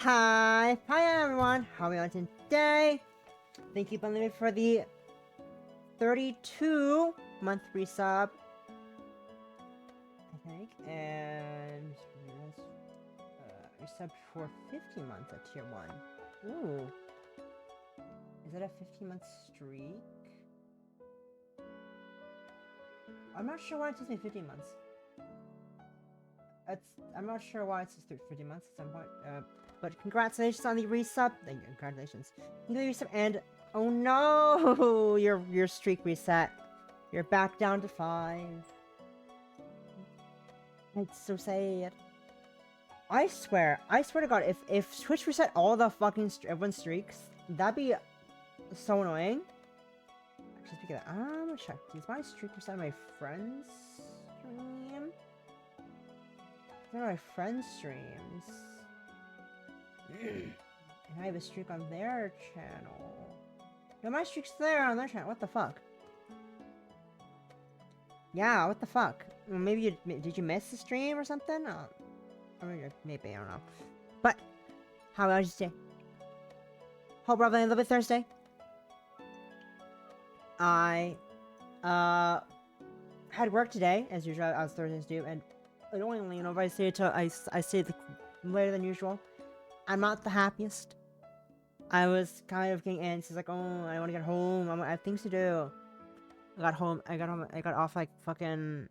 Hi everyone, how are we on today? Thank you, Bunny, for the 32-month resub, I think, and resub for 50 months at tier 1. Ooh. Is that a 15-month streak? I'm not sure why it says 15 months. I'm not sure why it says 50 months at some point. But congratulations on the resub. Thank you, congratulations. Resub, and oh no, your streak reset. You're back down to 5. It's so sad. I swear to God, if Twitch reset all the fucking everyone's streaks, that'd be so annoying. Actually, speaking of that, I'm gonna check. Is my streak reset on my friend's stream? One of my friends' streams. And I have a streak on their channel. No, my streak's there on their channel. What the fuck? Yeah, what the fuck? Well, maybe did you miss the stream or something? Or maybe, I don't know. But, how was your day? Hope we're having a little bit Thursday. I, had work today, as usual, as Thursdays do, and annoyingly, you know, if I say it I say it later than usual, I'm not the happiest. I was kind of getting antsy, like, oh, I want to get home, I have things to do. I got off like fucking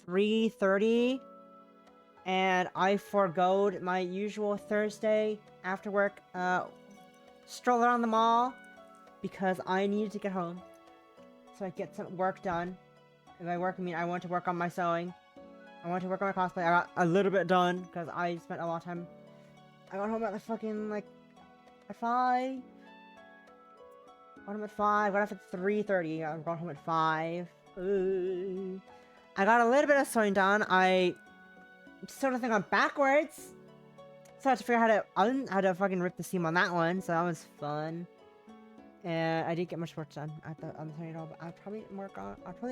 3:30, and I forgoed my usual Thursday after work, stroll around the mall, because I needed to get home, so I get some work done. And by work, I mean I want to work on my sewing. I want to work on my cosplay. I got a little bit done, because I spent a lot of time. I got home at the fucking, like, at 5. Got home at 5. Got off at 3:30. I got home at 5. I got a little bit of sewing done. I sewed the thing on backwards. So I had to figure out how to fucking rip the seam on that one. So that was fun. And I didn't get much work done on the sewing at all. But I'll probably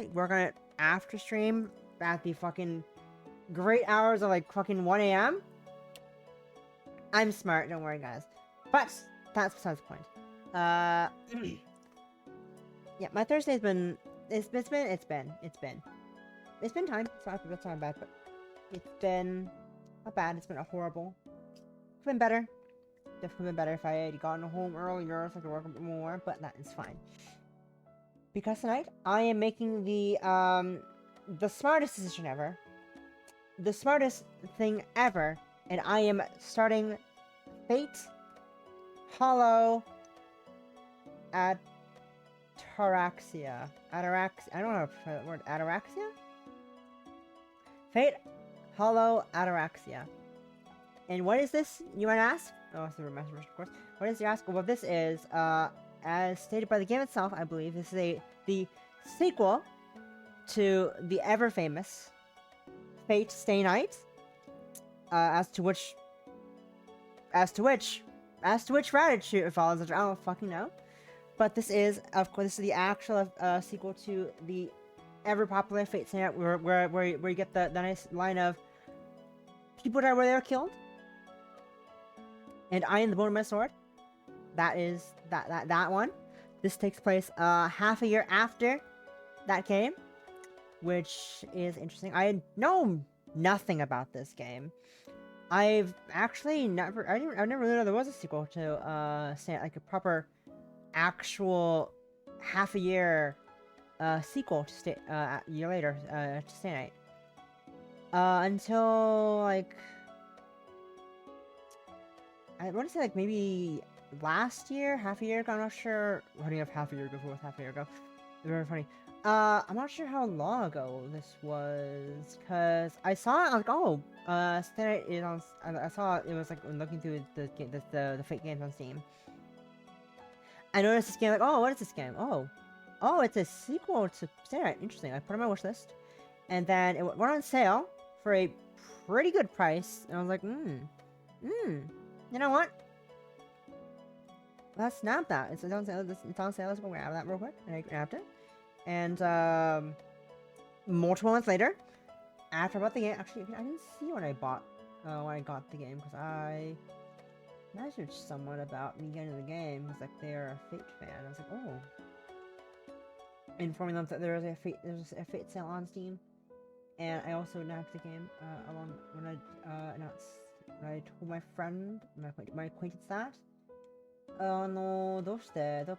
work on it after stream at the fucking great hours of like fucking 1 a.m. I'm smart, don't worry, guys. But that's besides the point. Yeah, my Thursday's been it's been time. It's not bad, but it's been not bad. It's been horrible. It's been better. Definitely been better if I had gotten home earlier so I could work a bit more, but that is fine. Because tonight I am making the smartest decision ever. The smartest thing ever, and I am starting Fate Hollow ataraxia. I don't know the word ataraxia? Fate Hollow ataraxia. And what is this, you might ask? Oh, it's the remastered version, of course. What is you ask? Well, this is, as stated by the game itself, I believe, this is the sequel to the ever-famous Fate Stay Night, as to which route it follows, I don't fucking know. But this is, of course, the actual sequel to the ever-popular Fate Stay Night, where you get the nice line of people die where they were killed, and I am the bone of my sword. That is that one. This takes place half a year after that game, which is interesting. I know nothing about this game. I've never really known there was a sequel to like a proper actual half a year sequel to a year later to Stay Night. Until like I want to say like maybe last year, half a year ago. I'm not sure. Running up half a year ago, half a year ago. Very funny. I'm not sure how long ago this was, cause I saw it. I was like, oh, Stay Night is on. I saw it was like looking through the Fate games on Steam. I noticed this game. Like, oh, what is this game? Oh, it's a sequel to Stay Night. Interesting. I put it on my wish list, and then it went on sale for a pretty good price, and I was like, you know what? Let's snap that. It's on sale. It's on sale. Let's go grab that real quick. And I grabbed it. And multiple months later, after I bought the game, actually, I didn't see when I got the game because I messaged someone about me getting the game. He's like, they're a Fate fan. I was like, oh. Informing them that there's a Fate sale on Steam. And I also nabbed the game along when I told my friend, my acquaintance that. どうしてど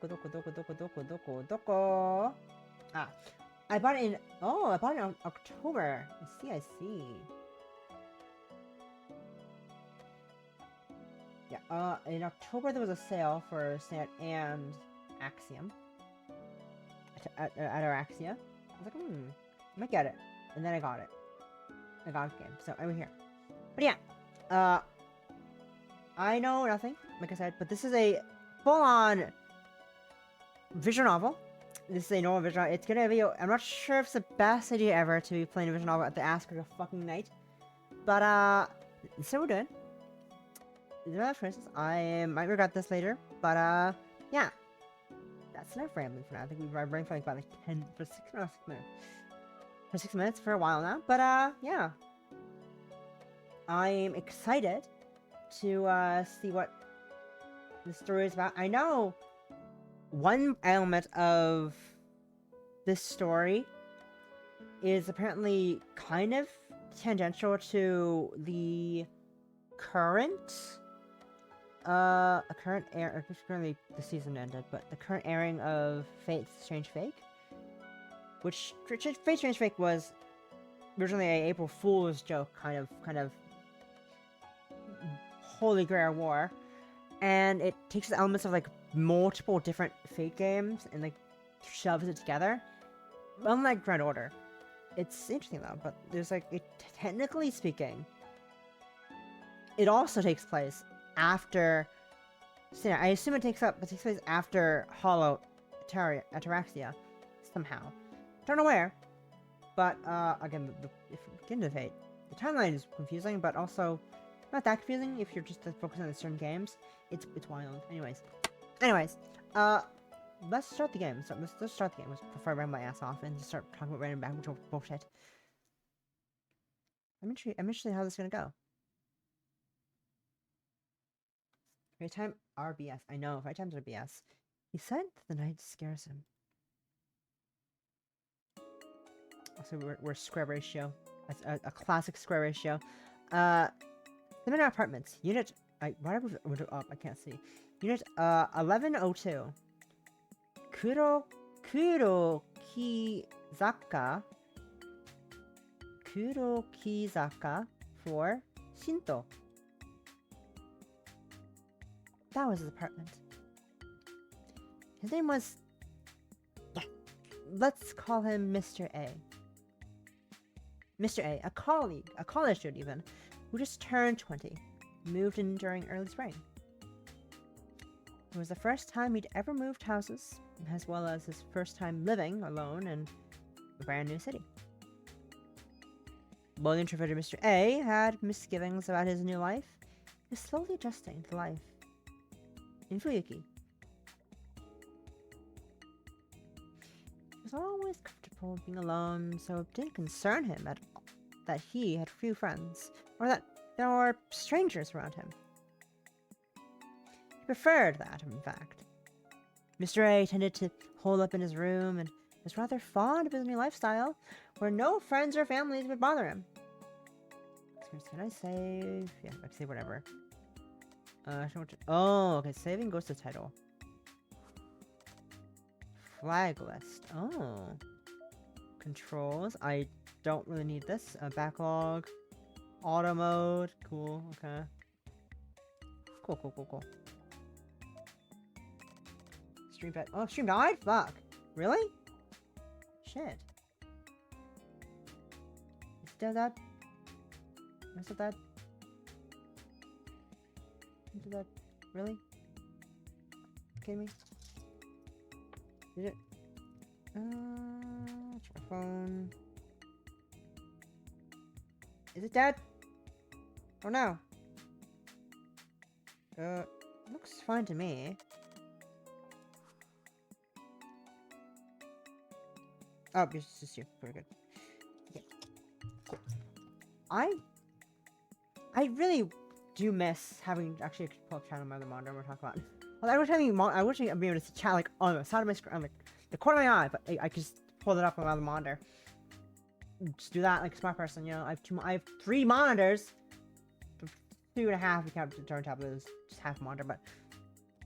こ Ah, I bought it in, I bought it in October. I see. Yeah, in October there was a sale for Sand and Axiom. Ataraxia. I was like, I might get it. And then I got it. I got the game. So, I'm here. But yeah, I know nothing, like I said, but this is a full-on visual novel. This is a normal visual novel. It's gonna be, I'm not sure if it's the best idea ever to be playing a visual novel at the Ask of a fucking night. But, so we're doing. For instance, I might regret this later, but, yeah. That's enough rambling for now. I think we've been rambling for like about 6 minutes. For 6 minutes for a while now, but, yeah. I'm excited to see what the story is about. I know one element of this story is apparently kind of tangential to the current currently the season ended, but the current airing of Fate Strange Fake, which Fate Strange Fake was originally a April Fool's joke kind of holy grail war, and it takes the elements of like multiple different Fate games and like shoves it together. Unlike Grand Order, it's interesting though. But there's like, technically speaking, it also takes place after. So yeah, I assume it takes place after Hollow Ataraxia somehow. Don't know where, but again, if we get into Fate, the timeline is confusing, but also not that confusing if you're just focusing on certain games. It's wild. Anyways, let's start the game. So let's start the game before I run my ass off and just start talking about random backwards bullshit. I'm interested in how this is gonna go. Right time RBS. I know, right time's RBS. He said the night scares him. Also, we're square ratio. That's a classic square ratio. Seminar apartments. Unit. Whatever. I can't see. Unit 1102. Kurokizaka for Shinto. That was his apartment. His name was... let's call him Mr. A. Mr. A, a college student even, who just turned 20, moved in during early spring. It was the first time he'd ever moved houses, as well as his first time living alone in a brand new city. While the introverted Mr. A had misgivings about his new life, he was slowly adjusting to life in Fuyuki. He was always comfortable being alone, so it didn't concern him at all that he had few friends, or that there were strangers around him. He preferred that, in fact. Mr. A tended to hole up in his room and was rather fond of his new lifestyle, where no friends or families would bother him. Can I save? Yeah, I can save whatever. Oh, okay, saving goes to title. Flag list. Oh. Controls. I don't really need this. Backlog. Auto mode. Cool, okay. Cool. Stream died. Oh, stream died? Fuck. Really? Shit. Is it that? Is it that? Is that? Really? Kidding me? Did it? Check my phone. Is it dead? Oh no. Looks fine to me. Oh, it's just you. Very good. Yeah. Cool. I really do miss having actually pull up chat on my other monitor. We're talking about. Well, I wish I'd be able to see chat like on the side of my screen, like the corner of my eye, but I could just pull it up on my other monitor. Just do that like a smart person, you know. I have 3 monitors. 2.5 if you count the turn tablet is just half a monitor, but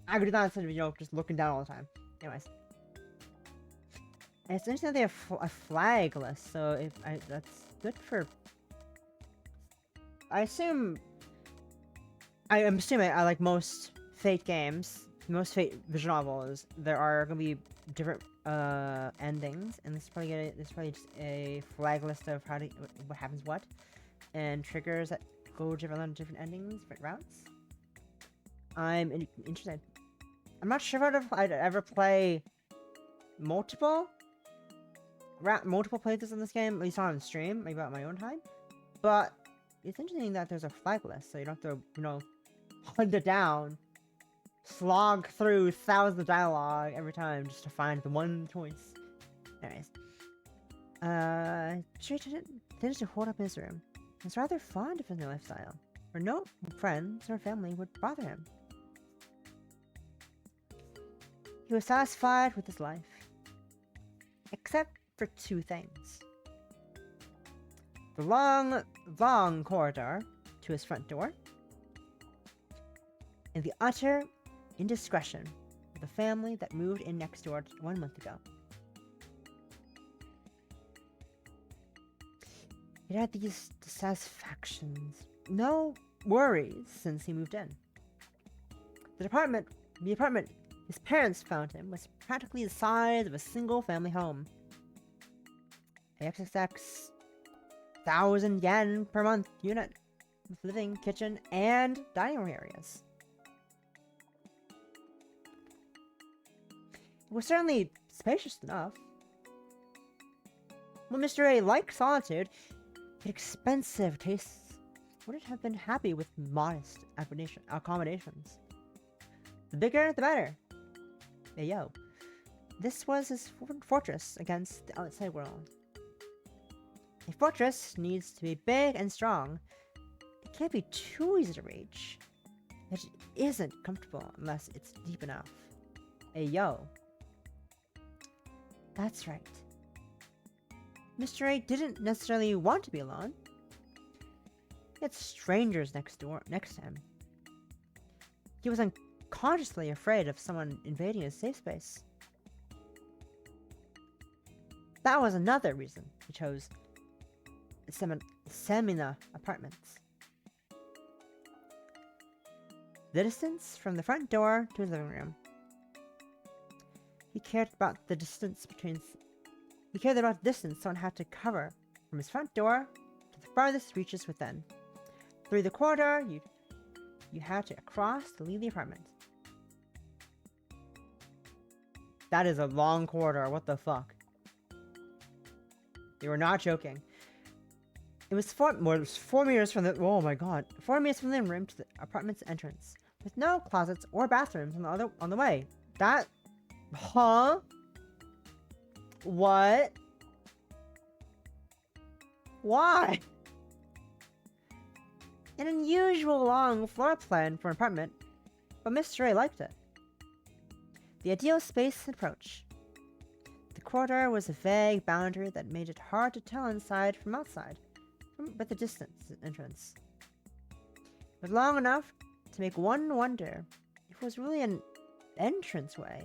I could do that instead of, you know, just looking down all the time. Anyways. And it's interesting that they have a flag list, so that's good for... I'm assuming, I like most Fate games, most Fate visual novels, there are going to be different endings, and this is probably just a flag list of what happens what, and triggers that go different endings, different routes. I'm interested. I'm not sure if I'd ever play multiple playthroughs in this game, at least on stream, maybe at my own time. But it's interesting that there's a flag list, so you don't have to, you know, hunt it down, slog through thousands of dialogue every time just to find the one choice. Anyways, Trey tends to hold up in his room. He's rather fond of his new lifestyle, where no friends or family would bother him. He was satisfied with his life, except for 2 things. The long corridor to his front door, and the utter indiscretion of the family that moved in next door 1 month ago. It had these dissatisfactions, no worries since he moved in. The apartment his parents found him was practically the size of a single family home. XXX 1,000 yen per month unit with living, kitchen, and dining room areas. It was certainly spacious enough. When Mr. A liked solitude, yet expensive tastes wouldn't have been happy with modest accommodations. The bigger, the better. Hey yo. This was his fortress against the outside world. A fortress needs to be big and strong. It can't be too easy to reach. It isn't comfortable unless it's deep enough. Hey yo. That's right. Mr. A didn't necessarily want to be alone. He had strangers next to him. He was unconsciously afraid of someone invading his safe space. That was another reason he chose Semina Apartments. The distance from the front door to his living room. He cared about the distance someone had to cover from his front door to the farthest reaches within. Through the corridor, you had to cross to leave the apartment. That is a long corridor, what the fuck? They were not joking. It was 4 meters from the 4 meters from the living room to the apartment's entrance, with no closets or bathrooms on the way. Huh? What? Why? An unusual long floor plan for an apartment, but Mr. A liked it. The ideal space and approach. The corridor was a vague boundary that made it hard to tell inside from outside, but the distance entrance. It was long enough to make one wonder if it was really an entranceway.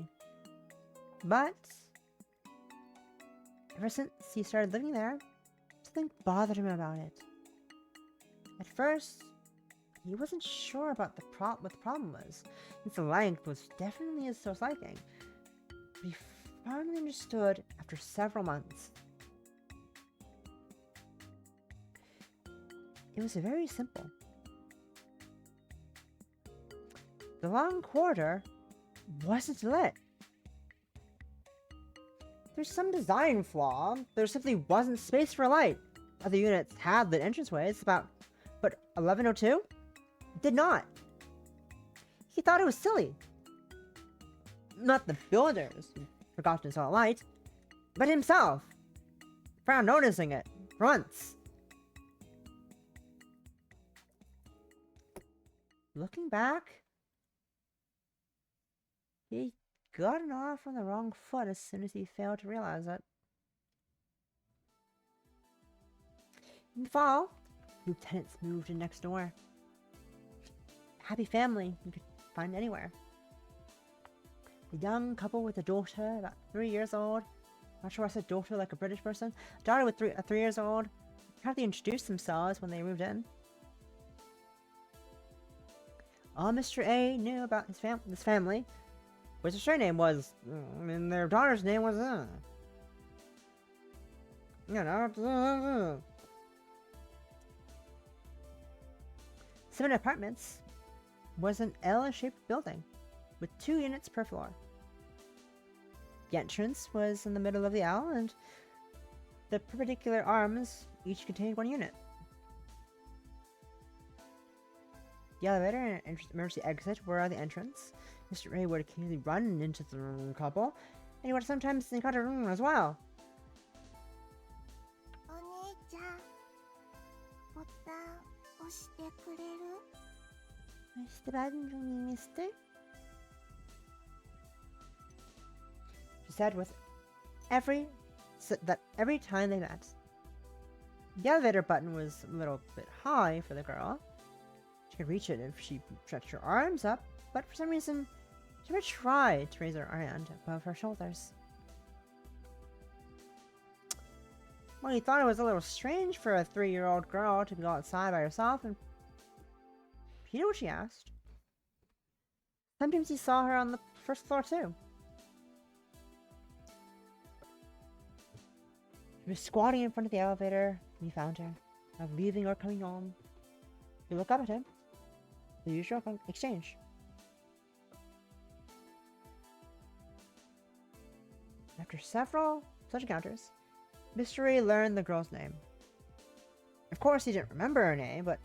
But ever since he started living there, something bothered him about it. At first, he wasn't sure about what the problem was, since the length was definitely his source liking. But he finally understood after several months. It was very simple. The long corridor wasn't lit. There's some design flaw. There simply wasn't space for light. Other units had lit entranceways, but 1102 did not. He thought it was silly. Not the builders who forgot to install light, but himself, without noticing it for once. looking back, he gotten off on the wrong foot as soon as he failed to realize it. In the fall, lieutenants moved in next door. Happy family you could find anywhere. A young couple with a daughter about 3 years old. Not sure I said daughter like a British person. A daughter with 3 years old. Hardly introduced themselves when they moved in. All Mr. A knew about this family was their surname was, and their daughter's name was, you know, 7 apartments was an L-shaped building with 2 units per floor. The entrance was in the middle of the L, and the perpendicular arms each contained 1 unit. The elevator and emergency exit were the entrance. Mr. Ray would occasionally run into the couple, and he would sometimes encounter them as well. Push the button, mister. She said with every time they met. The elevator button was a little bit high for the girl. She could reach it if she stretched her arms up, but for some reason, she never tried to raise her hand above her shoulders. Well, he thought it was a little strange for a 3-year-old girl to go outside by herself, and he knew what she asked. Sometimes he saw her on the first floor, too. She was squatting in front of the elevator when he found her, not leaving or coming home. He looked up at him. The usual exchange. After several such encounters, Mr. Ray learned the girl's name. Of course, he didn't remember her name, but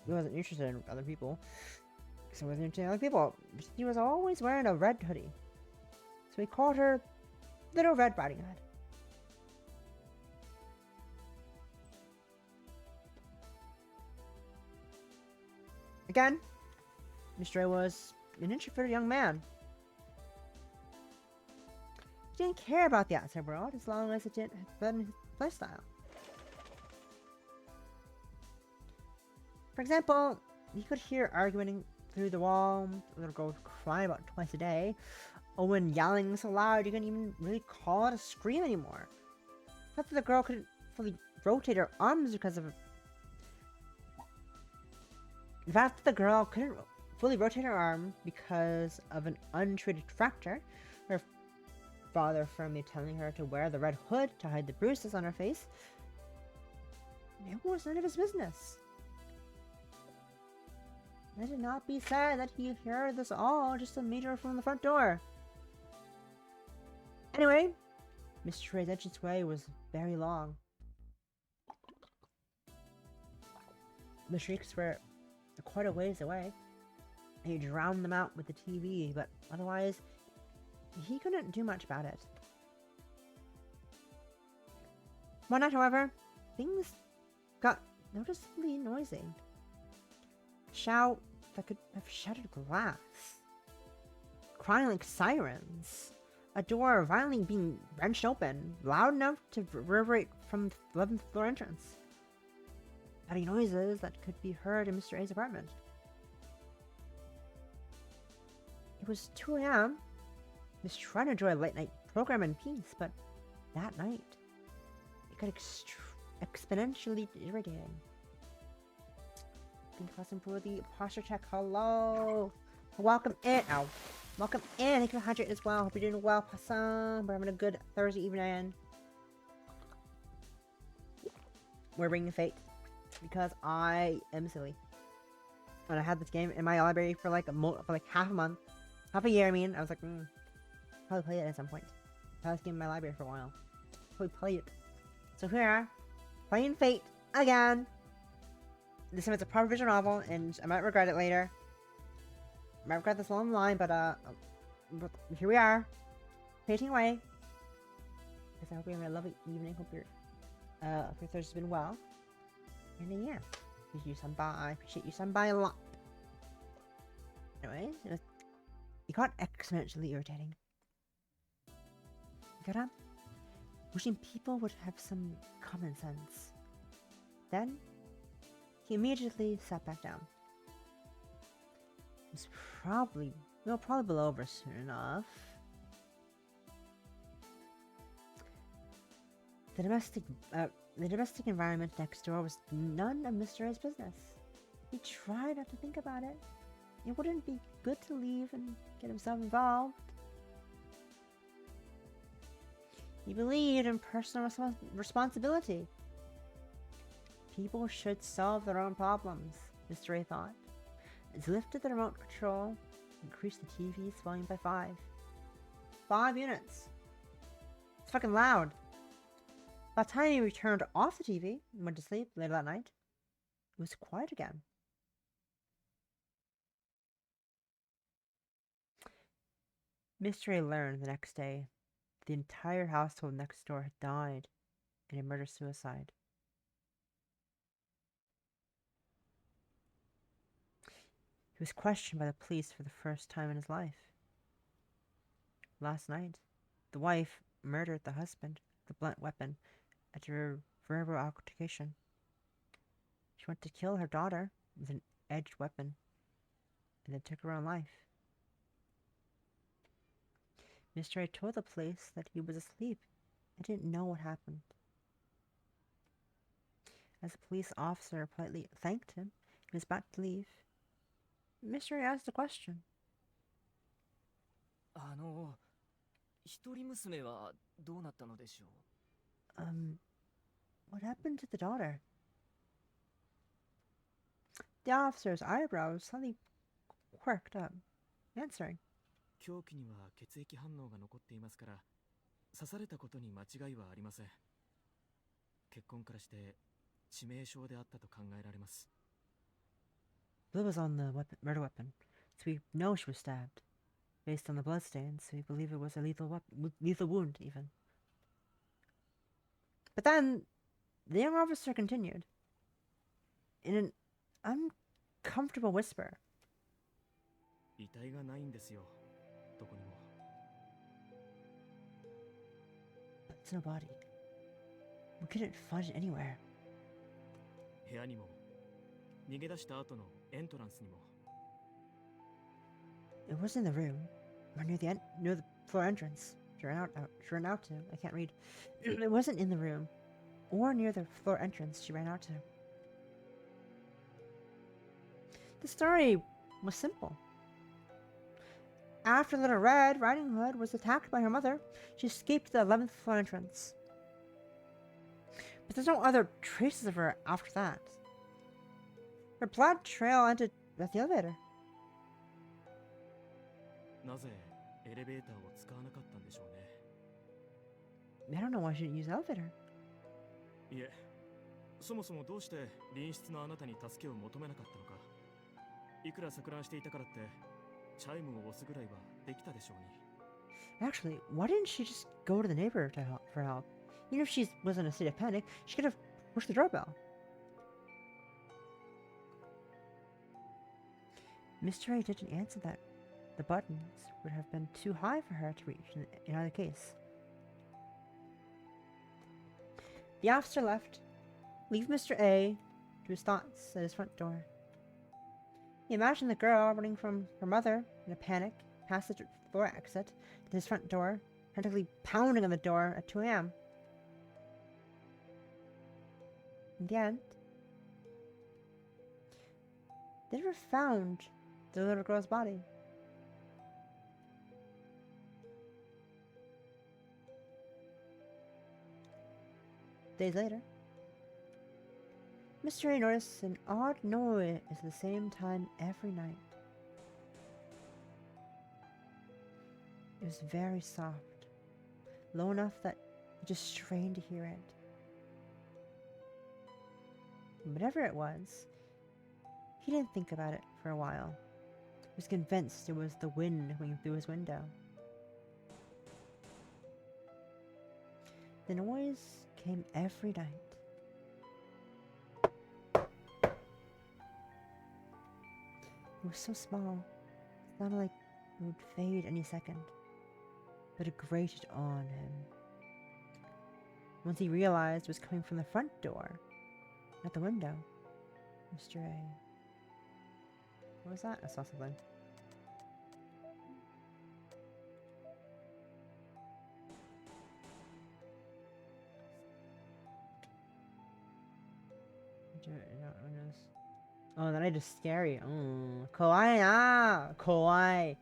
he wasn't interested in other people. Because he wasn't interested in other people. She was always wearing a red hoodie. So he called her Little Red Riding Hood. Again, Mr. A was an introverted young man. He didn't care about the outside world as long as it didn't threaten his lifestyle. For example, he could hear arguing through the wall, a little girl crying about twice a day, Owen yelling so loud you couldn't even really call it a scream anymore. The fact that the girl couldn't fully rotate her arms because of it. The fact that the girl couldn't fully rotate her arm because of an untreated fracture, her father firmly telling her to wear the red hood to hide the bruises on her face, it was none of his business. Let it not be said that he heard this all just a meter from the front door. Anyway, Mr. Ray's entranceway was very long. The shrieks were quite a ways away, and he drowned them out with the TV, but otherwise, he couldn't do much about it. One night, however, things got noticeably noisy. A shout that could have shattered glass. Crying like sirens. A door violently being wrenched open, loud enough to reverberate from the 11th floor entrance. Cutting noises that could be heard in Mr. A's apartment. It was 2 a.m. He was trying to enjoy a late night program in peace, but that night, it got exponentially irritating. Been causing for the posture check. Hello! Welcome in! Ow. Welcome in! Thank you for 100 as well. Hope you're doing well, Passam. We're having a good Thursday evening. We're bringing Fate. Because I am silly. And I had this game in my library for like half a month. Half a year, I mean. I was like, probably play it at some point. I had this game in my library for a while. Probably play it. So here we are. Playing Fate again. This time it's a proper visual novel, and I might regret it later. I might regret this along the line, but here we are. Painting away. Because I hope you're having a lovely evening. Hope your Thursday's been well. And then, yeah, appreciate you, Senpai. I appreciate you, Senpai, a lot. noise. It got exponentially irritating. He got up, wishing people would have some common sense. Then, he immediately sat back down. It was probably blow over soon enough. The domestic environment next door was none of Mr. A's business. He tried not to think about it. It wouldn't be good to leave and get himself involved. He believed in personal responsibility. People should solve their own problems, Mr. A thought. He lifted the remote control, increased the TV's volume by 5. 5 units. It's fucking loud. By the time he returned off the TV and went to sleep later that night, it was quiet again. Mr. A learned the next day the entire household next door had died in a murder-suicide. He was questioned by the police for the first time in his life. Last night, the wife murdered the husband with a blunt weapon at a verbal altercation. She went to kill her daughter with an edged weapon and then took her own life. Mr. A told the police that he was asleep and didn't know what happened. As the police officer politely thanked him, he was about to leave. Mr. A asked a question. 一人娘はどうなったのでしょう? What happened to the daughter? The officer's eyebrows suddenly quirked up, answering. 凶器には血液反応が残っていますから、刺されたことに間違いはありません。血痕からして致命傷であったと考えられます。Blood was on the murder weapon, so we know she was stabbed. Based on the bloodstains, we believe it was a lethal wound, even. But then, the young officer continued, in an uncomfortable whisper. 遺体がないんですよ、どこにも。There's no body. We couldn't find it anywhere. 部屋にも、逃げ出した後のエントランスにも。It wasn't in the room, or near the floor entrance. She ran out to. I can't read. It wasn't in the room, or near the floor entrance she ran out to. The story was simple. After Little Red Riding Hood was attacked by her mother, she escaped the 11th floor entrance. But there's no other traces of her after that. Her blood trail ended at the elevator. なぜエレベーターを使わなかったんでしょうね。 I don't know why she didn't use the elevator. いえ、そもそもどうして隣室のあなたに助けを求めなかったのか。いくら錯乱していたからってチャイムを押すぐらいはできたでしょうに。 Actually, why didn't she just go to the neighbor for help? Even if she was in a state of panic, she could have pushed the doorbell. Mr. A didn't answer that. The buttons would have been too high for her to reach in either case. The officer left, leaving Mr. A to his thoughts at his front door. He imagined the girl running from her mother in a panic past the floor exit to his front door, frantically pounding on the door at 2 a.m. In the end, they never found the little girl's body. Days later, Mr. A noticed an odd noise at the same time every night. It was very soft, low enough that he just strained to hear it. Whatever it was, he didn't think about it for a while. He was convinced it was the wind coming through his window. The noise came every night. It was so small, Sounded like it would fade any second, but it grated on him. Once he realized it was coming from the front door, not the window. Mr. A. What was that? I saw something. Oh, that night is scary. Oh, kawaii, kawaii.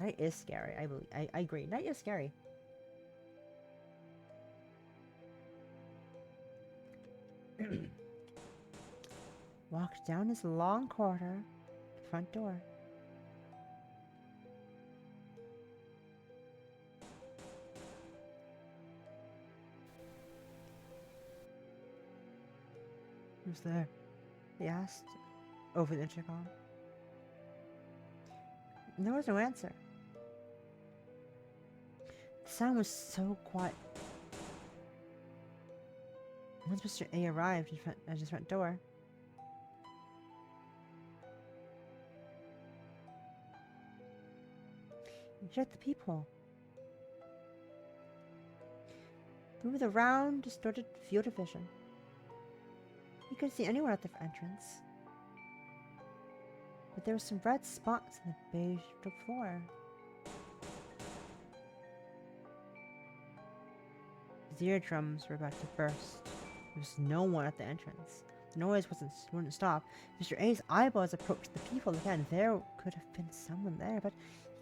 Night is scary. I believe. I agree. Night is scary. Walked down his long corridor, front door. Who's there? He asked over the intercom. There was no answer. The sound was so quiet. Once Mr. A arrived at his front door, he shut the peephole. Through the round, distorted field of vision, he couldn't see anyone at the entrance. But there were some red spots on the beige floor. His eardrums were about to burst. There was no one at the entrance. The noise wouldn't stop. Mr. A's eyeballs approached the people again. There could have been someone there, but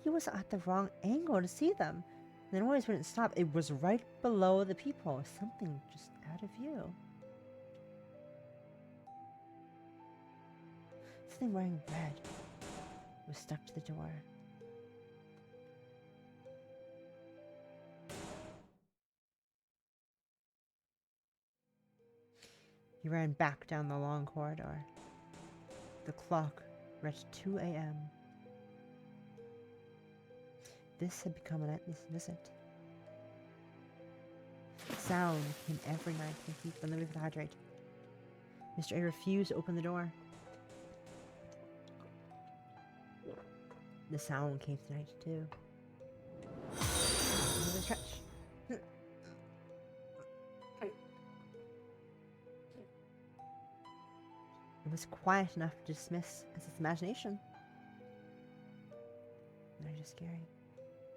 he was at the wrong angle to see them. The noise wouldn't stop. It was right below the people. Something just out of view. Something wearing red was stuck to the door. He ran back down the long corridor. The clock read 2 a.m. This had become a nightly visit. Sound came every night to keep from the to hydrate. Mr. A refused to open the door. The sound came tonight too. Another stretch. It was quiet enough to dismiss as its imagination. Not just scary.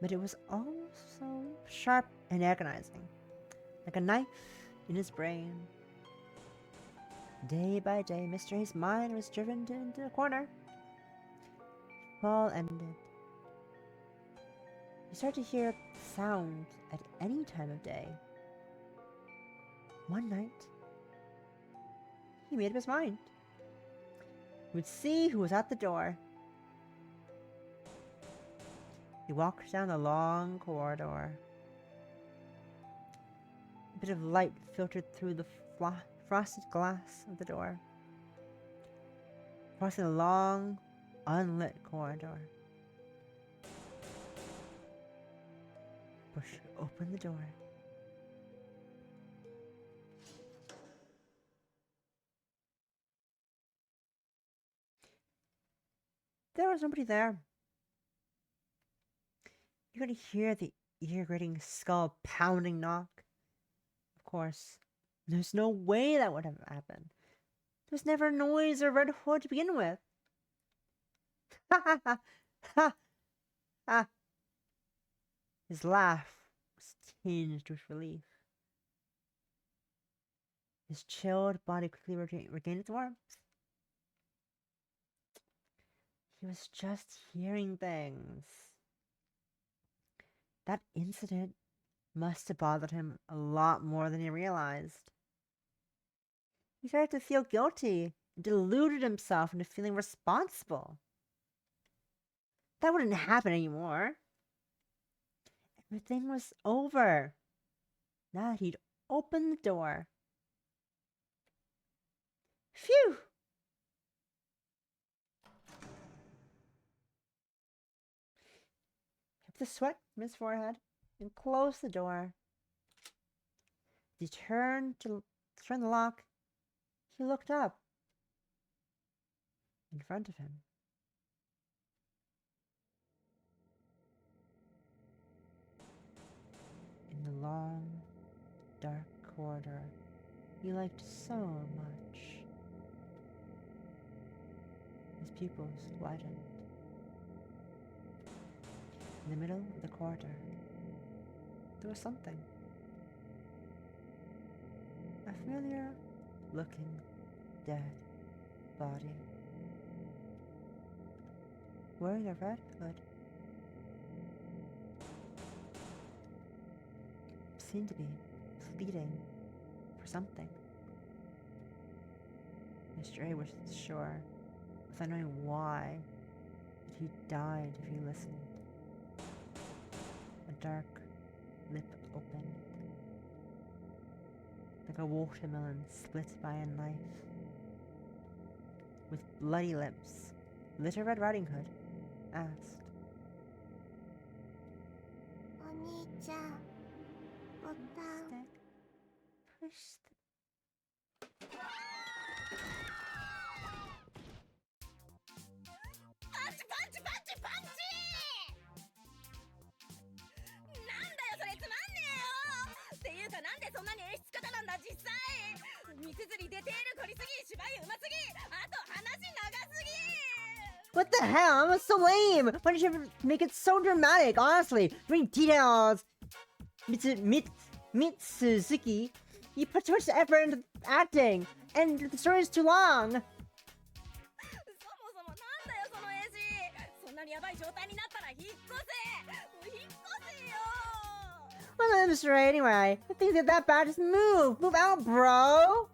But it was also sharp and agonizing. Like a knife in his brain. Day by day, Mr. A's mind was driven into a corner. Fall ended. He started to hear sound at any time of day. One night, he made up his mind. He would see who was at the door. He walked down the long corridor. A bit of light filtered through the frosted glass of the door, crossing a long, unlit corridor. Pushed open the door. There was nobody there. You could hear the ear-grating, skull-pounding knock. Of course, there's no way that would have happened. There was never a noise or red hood to begin with. Ha ha ha ha ha. His laugh was tinged with relief. His chilled body quickly regained its warmth. He was just hearing things. That incident must have bothered him a lot more than he realized. He started to feel guilty and deluded himself into feeling responsible. That wouldn't happen anymore. Everything was over. Now that he'd opened the door. Phew! Kept the sweat from his forehead and closed the door. He turned to turn the lock. He looked up. In front of him, in the long, dark corridor he liked so much. His pupils widened. In the middle of the corridor, there was something. A familiar-looking dead body, wearing a red hood. Seemed to be pleading for something. Mr. A was sure, without knowing why, that he died if he listened. A dark lip opened, like a watermelon split by a knife. With bloody lips, Little Red Riding Hood asked, お兄ちゃん、ボタン。 Push the パンチパンチパンチパンチ。なんだよそれつまんねえよ。っていうかなんでそんなに演出家なんだ実際。見せずにディテール凝りすぎ、芝居うますぎ、あと話長すぎ。 What the hell? I'm so lame! Why did you make it so dramatic? Honestly, bring details. Mitsuzuki, you put too much effort into acting, and the story is too long. そもそもなんだよその絵師。そんなにヤバい状態になったら引っ越せ。もう引っ越せよ。 Well, Mr. A, anyway, if things get that bad, just move. Move out, bro.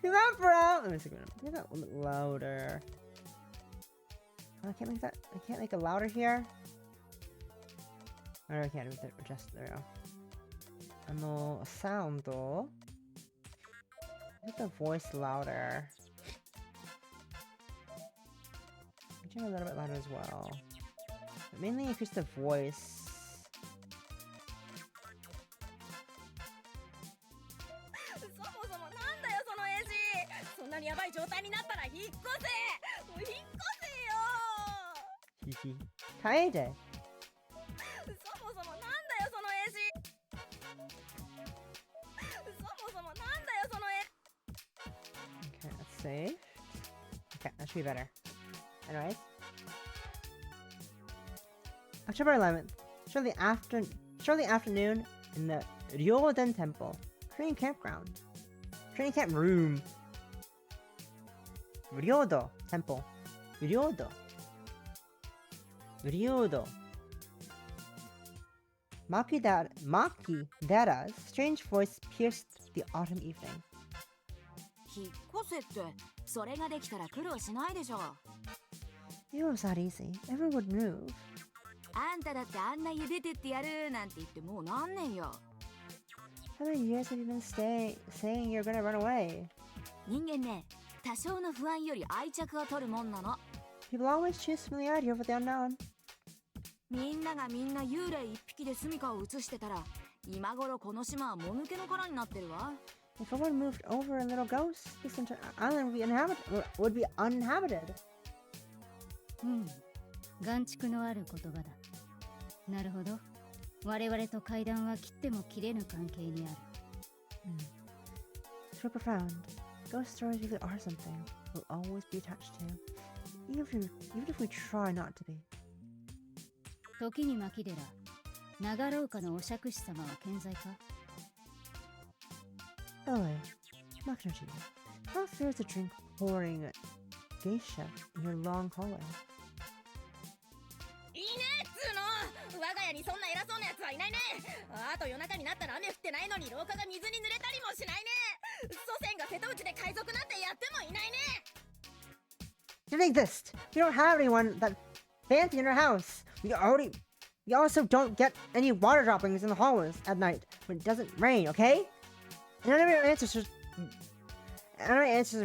Move out, bro. Let me see. Make that a little bit louder. Oh, I can't make that. I can't make it louder here. Or I can't adjust. There we go. Sound though. Make the voice louder. Make it a little bit louder as well. But mainly increase the voice. そもそもなんだよその絵師。そんなにヤバい状態になったら引っ越せ。もう引っ越せよ。 Hihi. Kaede. そもそもなんだよその絵師。そもそもなんだよその絵。 Okay, let's save. Okay, that should be better. Anyways. October 11th. Shortly afternoon in the Ryoden Temple. Training campground. Training camp room. Ryodo Temple. Ryodo. Maki Dara's strange voice pierced the autumn evening. 引っ越せってそれができたら苦労しないでしょ。 It was not easy. Everyone would move. あんただってあんな家出てってやるなんて言ってもう何年よ。 How many years have you been saying you're gonna run away? 人間ね、多少の不安より愛着を取るもんなの。 People always choose familiarity over the unknown. みんながみんな幽霊一匹で住処を移してたら、今頃この島はもぬけの殻になってるわ。 If everyone moved over a little ghost, this entire island would be uninhabited. うん、眼蓄のある言葉だ。なるほど。我々と階段は切っても切れぬ関係にある。So profound. Ghost stories really are something we'll always be attached to, even if we try not to be. 時に牧寺、長廊下のお釈師様は健在か？ By the way, Makinoji, how fares the drink pouring geisha in your long hallway? いいねっつーの。我が家にそんな偉そうなやつはいないね。あと夜中になったら雨降ってないのに廊下が水に濡れたりもしないね。祖先が瀬戸内で海賊なんてやってもいないね。 You don't exist. We don't have anyone that fancy in our house. We also don't get any water droppings in the hallways at night when it doesn't rain, okay? And none of your answers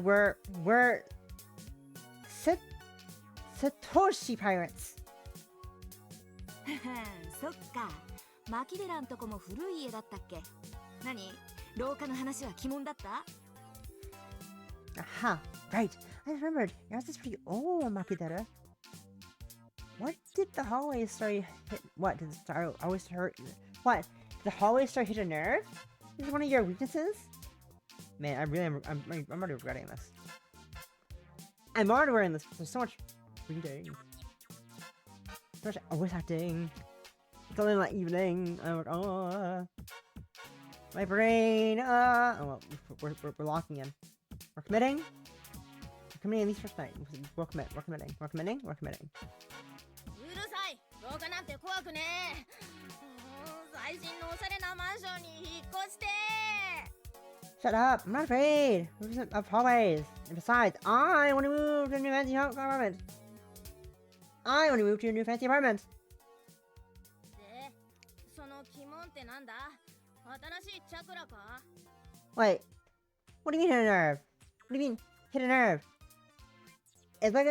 were Satoshi pirates. そっか。牧寺んとこも古い家だったっけ？何？廊下の話は鬼門だった？ Aha, right. I remembered. Yours is pretty old, Makidera. What did the hallway story hit? What did the story always hurt? What The hallway star hit a nerve? This is one of your weaknesses? Man, I really am. I'm already regretting this. I'm already wearing this. There's so much reading. So much voice acting. It's only like evening. I'm like, oh, my brain. Oh, well, we're locking in. We're committing. We're committing at least first night. We'll commit. We're committing. We're committing. We're committing. うるさい。廊下なんて怖くねえ。最新のおしゃれなマンションに引っ越して。 Shut up! I'm not afraid of hallways. And besides, I want to move to a new fancy apartment. I want to move to a new fancy apartment. で、その鬼門ってなんだ？新しいチャクラか？ Wait, what do you mean hit a nerve? What do you mean hit a nerve? Is that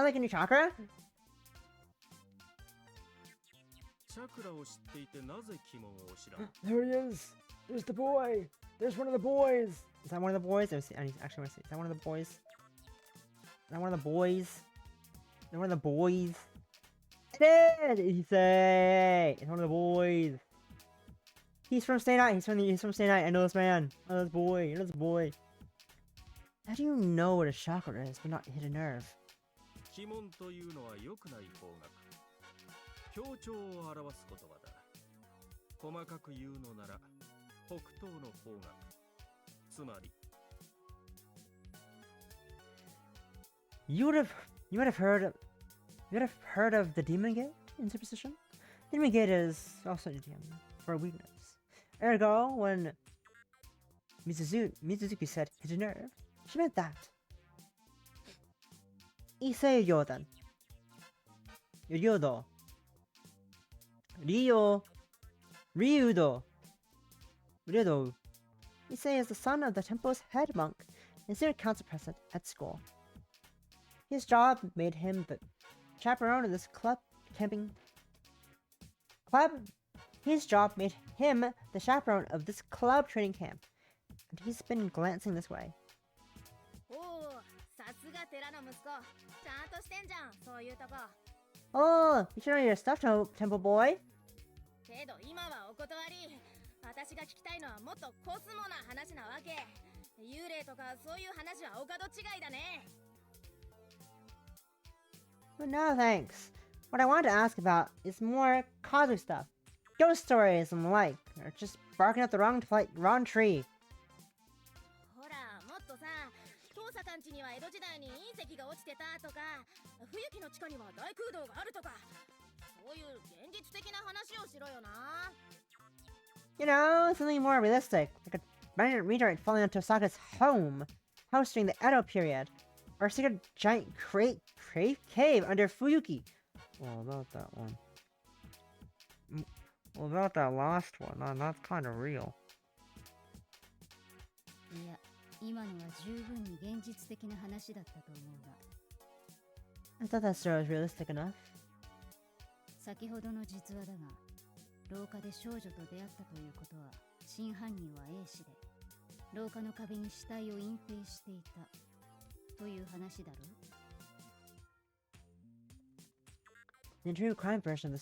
like a new chakra? チャクラを知っていてなぜ鬼門を知らん？ There he is. There's the boy. There's one of the boys. Is that one of the boys? I actually want to see. Is that one of the boys? Is that one of the boys? Is that one of the boys? It is! Issei! It's one of the boys. He's from Stay Night. He's from Stay Night. I know this man. I know this boy. I know this boy. How do you know what a chakra is but not hit a nerve? 鬼門というのは良くない方角。強調を表す言葉だ。細かく言うのなら北東の方角。つまり You would have heard of the demon gate in superstition? The demon gate is also a demon for a weakness. Ergo, when Mizuzuki said hit a nerve, she meant that. Issei Yodan. Ryodo. Ryudo. Issei is the son of the temple's head monk and senior council president at school. His job made him the chaperone of this His job made him the chaperone of this club training camp, and he's been glancing this way. おお、さすが寺の息子。ちゃんとしてんじゃん、そういうとこ。 Oh, you should know your stuff, temple boy. けど今はお断り。私が聞きたいのはもっとコスモな話なわけ。幽霊とかそういう話はお門違いだね。 No thanks. What I wanted to ask about is more cosmic stuff. Ghost stories and the like, or just barking up the wrong tree. ほら、もっとさ、遠坂んちには江戸時代に隕石が落ちてたとか、冬木の地下には大空洞があるとか、そういう現実的な話をしろよな。 You know, something more realistic, like a minor meteorite falling onto Osaka's house during the Edo period, or a secret giant cave under Fuyuki. Well, about that one. Well, about that last one, that's kind of real. いや、今のは十分に現実的な話だったと思うが。 I thought that story was realistic enough. 先ほどの実話だが、廊下で少女と出会ったということは、真犯人は A 氏で、廊下の壁に死体を隠蔽していたという話だろう。 The true crime version of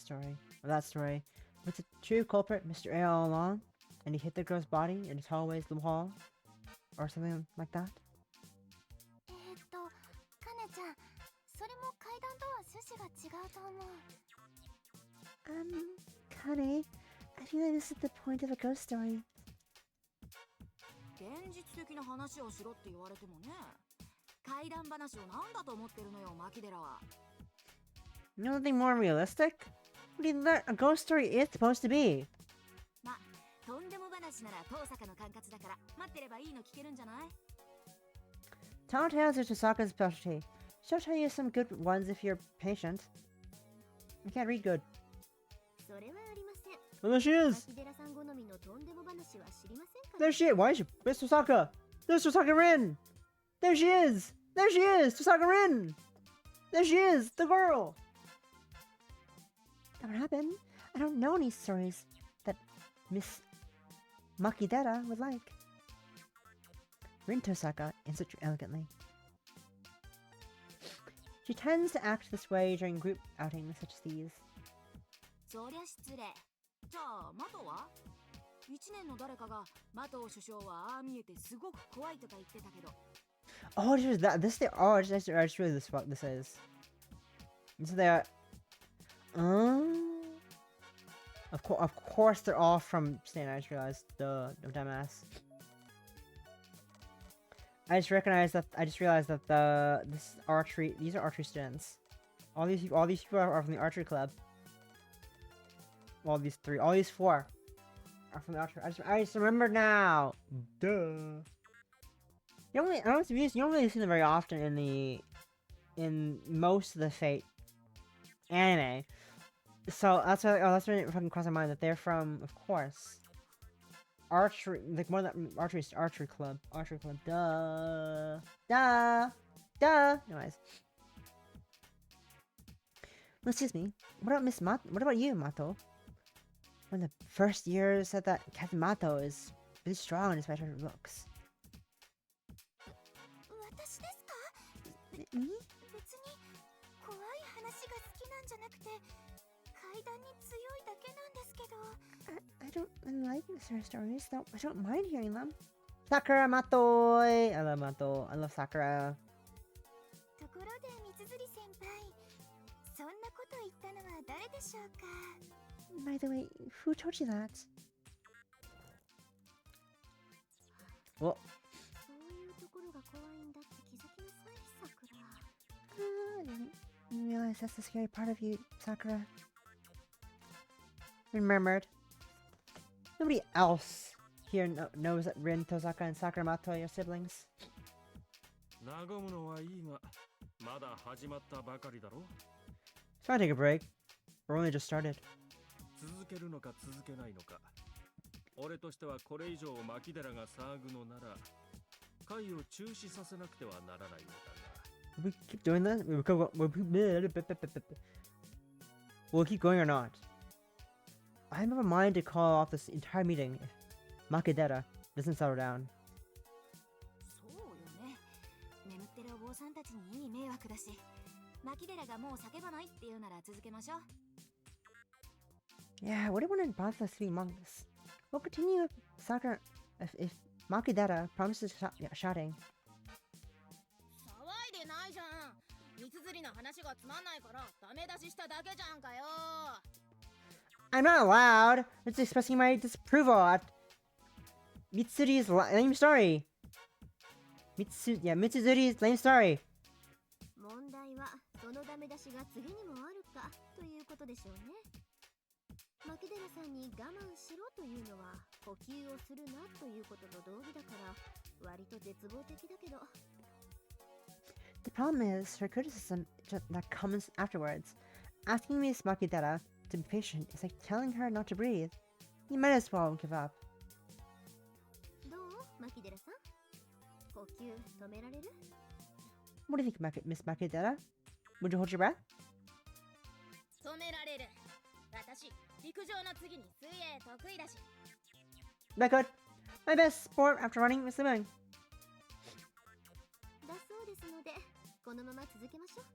that story, was the true culprit Mr. A all along, and he hid the girl's body in his hallways through the hall, or something like that? カネちゃん、それも階段とは趣旨が違うと思う。Connie, I feel like this is the point of a ghost story. 現実的な話をしろって言われてもね。怪談話を何だと思ってるのよ、牧寺は。 Nothing more realistic? What do you think a ghost story is supposed to be? まあ、とんでも話なら遠坂の管轄だから、待ってればいいの聞けるんじゃない？ Tall tales are Tosaka's specialty. She'll tell you some good ones if you're patient. I can't read good. それはありません。 Oh, there she is! 牧寺さん好みのとんでも話は知りませんか There she is! Why is she? It's Tosaka! There's Tosaka Rin! There she is! There she is! Tosaka Rin! There she is! The girl! That would happen. I don't know any stories that Miss Makidera would like. Rin Tosaka answered elegantly. She tends to act this way during group outings such as these. そりゃ失礼。じゃあ、マトは？ 1年の誰かがマトウ首相はああ見えてすごく怖いとか言ってたけど。 Oh, just that. This thing. Oh, I just realized this. What this is. So they are. Of course, they're all from Stan. I just realized. Duh, no dumbass. I just realized that this archery. These are archery students. All these people are from the archery club. All these 4 are from the archery. I just remembered now. Duh. I don't really see them very often in most of the Fate anime. So that's why it fucking crossed my mind that they're from, of course, archery, like one of the archery club. Duh. Anyways, excuse me. What about you, Mato? One of the first years said that Captain Mato is really strong despite her looks. 私ですか？ Me? 別に怖い話が好きなんじゃなくて階段に強いだけなんですけど。 I don't like her stories, though. I don't mind hearing them. Sakura Matoi! I love Mato. I love Sakura. ところで三つり先輩、そんなこと言ったのは誰でしょうか？ By the way, who told you that? Well, そういうところが怖いんだって気づきなさい、さくら。 I didn't realize that's the scary part of you, Sakura. Remembered. Nobody else here knows that Rin, Tozaka, and Sakura Mato are your siblings. 和むのはいいが、まだ始まったばかりだろ。 So I take a break. We're only just started. 続けるのか続けないのか。俺としてはこれ以上牧寺が騒ぐのなら、会を中止させなくてはならないのだが。We keep doing this? We'll keep going or not. I have a mind to call off this entire meeting if Makidera doesn't settle down. そうよね。眠ってるお坊さんたちにいい迷惑だし、マキデラがもう叫ばないっていうなら続けましょう。 Yeah, what do you want to bother the three monks? We'll continue if Sakura if Makidera promises to stop shouting. 騒いでないじゃん。三つりの話がつまんないからダメ出ししただけじゃんかよ。 I'm not allowed! I'm just expressing my disapproval at Mitsuri's lame story. Mitsuri's lame story. 問題はそのダメ出しが次にもあるかということでしょうね。牧寺さんに我慢しろというのは呼吸をするなということと同義だから割と絶望的だけど。 The problem is her criticism that comes afterwards. Asking Miss Makidera to be patient is like telling her not to breathe. You might as well give up. どう牧寺さん、呼吸止められる？ What do you think, Miss Makidera? Would you hold your breath? 止められる。私、陸上の次に水泳得意だし。 That good. My best sport after running is swimming. だそうですので、このまま続けましょう。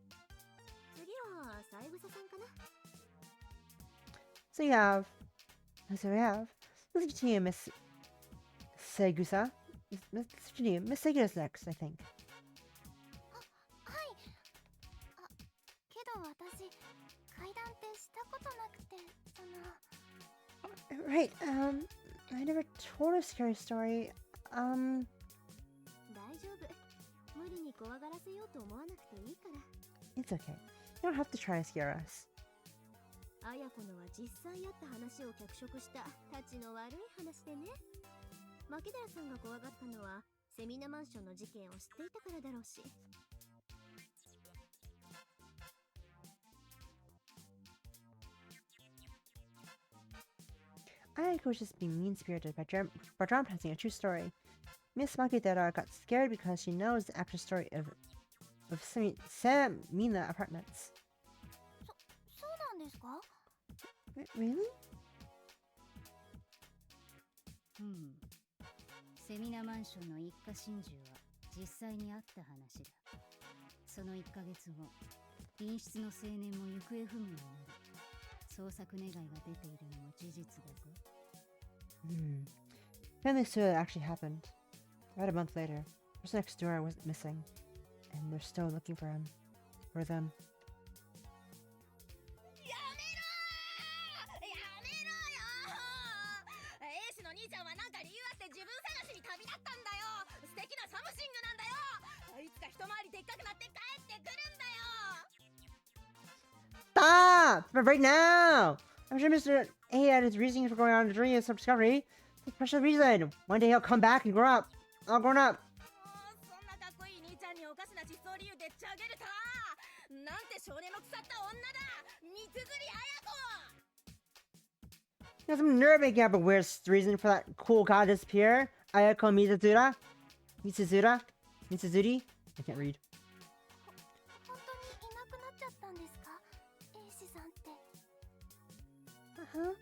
次は三枝さんかな。 So we have. Let's continue, Miss Segusa. Let's continue. Miss Segusa's next, I think. はい。あ、けど私、階段ってしたことなくて、その。 Right, I never told a scary story. 大丈夫。無理に怖がらせようと思わなくていいから。 It's okay. You don't have to try to scare us. あやこのは実際あった話を脚色したたちの悪い話でね。牧寺さんが怖がったのはセミナマンションの事件を知っていたからだろうし。 I was just being mean-spirited by dramatizing a true story. Miss Makidera got scared because she knows the actual story of Samina apartments. そうなんですか？ Really? セミナマンションの一家心中は実際にあった話だ。その1ヶ月後、隣室の青年も行方不明になり、捜索願いが出ているのも事実だぞ。Family saw that actually happened. About a month later, the person next door was missing, and they're still looking for him. Or them. やめろよエースの兄ちゃんはなんか理由あって自分探しに旅立ったんだよ。素敵なサムシングなんだよ。いつか一回りでっかくなって帰ってくるんだよ。 Stop! But right now! I'm sure Mr. A had his reasoning for going on a journey of self-discovery. It's a special reason. One day he'll come back and grow up. All grown up. そんなかっこいい兄ちゃんにおかしな失踪理由でっちゃげるとはなんて少年の腐った女だ三つ釣り綾子。 There's some nerve making up a weird reason for that cool guy to disappear. Ayako Mizuzura? Mitsuzuri? I can't read. 本当にいなくなっちゃったんですか、A氏さんって。 Huh?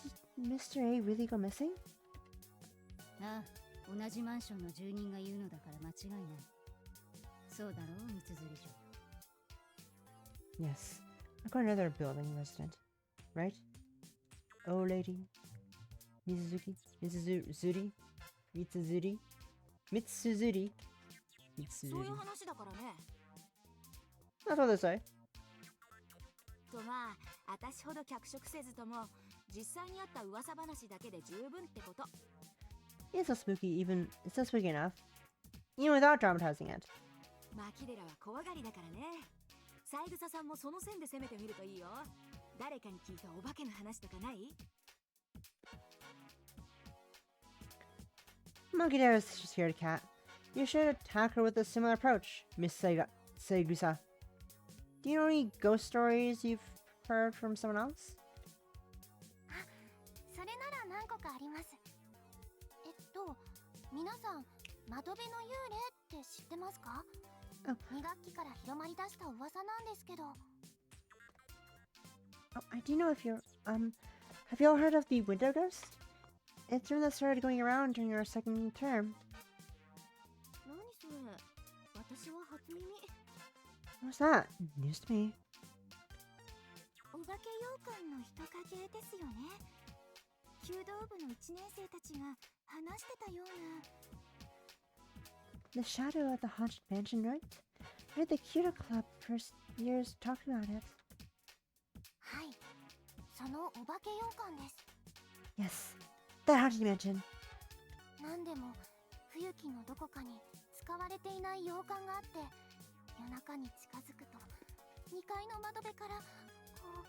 Did Mr. A really go missing? ああ、同じマンションの住人が言うのだから間違いない。そうだろう、三つ釣り嬢。 Yes. I've got another building resident. Right? Old lady? Mitsuzuri? Mitsuzuri? そういう話だからね。 That's what they say. とまあ、私ほど脚色せずとも実際にあった噂話だけで十分ってこと。 It's so spooky enough. Even without dramatizing it. 牧寺は怖がりだからね。三枝さんもその線で攻めてみるといいよ。誰かに聞いたお化けの話とかない？ Magidera's a scared cat. You should attack her with a similar approach, Miss Segusa. Do you know any ghost stories you've heard from someone else? それなら何個かあります。皆さん、窓辺の幽霊って知ってますか？ Oh. 2学期から広まりだした噂なんですけど。 Oh, I do know if you're, have you all heard of the window ghost? It's one that started going around during your second term. 何それ？私は初耳。 What's that? News to me. お化け洋館の人影ですよね。弓道部の1年生たちが話してたような。 The shadow of the haunted mansion, right? I heard the Cuter Club first years talked about it. はい、そのお化け洋館です。 Yes, that haunted mansion. なんでも冬季のどこかに使われていない洋館があって、夜中に近づくと2階の窓辺からこう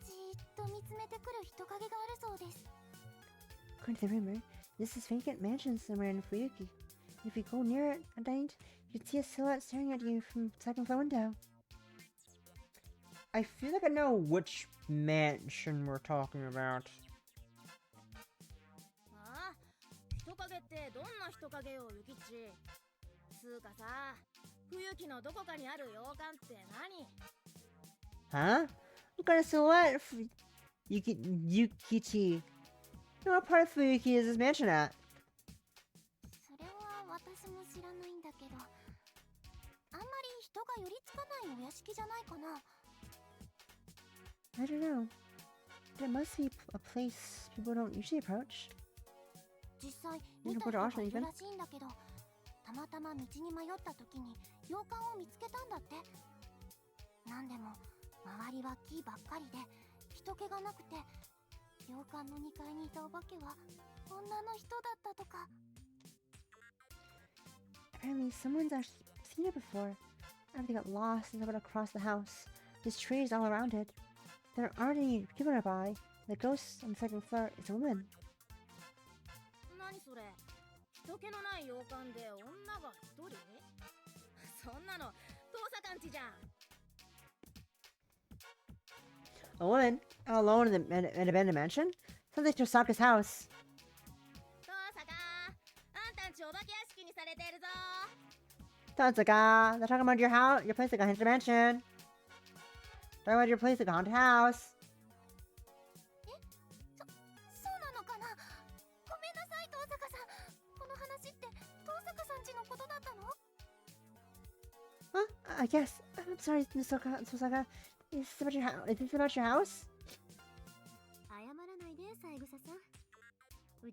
じーっと見つめてくる人影があるそうです。 According to the rumor, this is vacant mansion somewhere in Fuyuki. If you go near it at night, you'd see a silhouette staring at you from the second floor window. I feel like I know which mansion we're talking about. ああ、人影ってどんな人影よ、ゆきっち。つうかさ、冬季のどこかにある洋館って何？ Huh? What kind of silhouette? Yukichi. What part of Fuyuki is this mansion at? それは私も知らないんだけど、あんまり人が寄りつかないお屋敷じゃないかな。 I don't know. But it must be a place people don't usually approach. 実際見た人がいるらしいんだけど、たまたま道に迷った時に洋館を見つけたんだって。なんでも周りは木ばっかりで人気がなくて、洋館の2階にいたお化けは女の人だったとか。 Apparently someone's actually seen it before. After they got lost and stumbled across the house, there's trees all around it. There aren't any people nearby. The ghost on the second floor is a woman. 何それ？人気のない洋館で女が一人？そんなの父さかんちじゃん。 A woman? Alone in an abandoned mansion? Sounds like Tosaka's house. 父さか、あんたんちお化け屋敷にされてるぞ。 Tosaka, they're talking about your house, your place like a haunted mansion. Talking about your place like a haunted house. そうなのかな。ごめんなさい、東坂さん。この話って東坂さんちのことだったの？ Huh? I guess. I'm sorry, Miss Tosaka. Is this about your house? 謝らないで、三枝さん。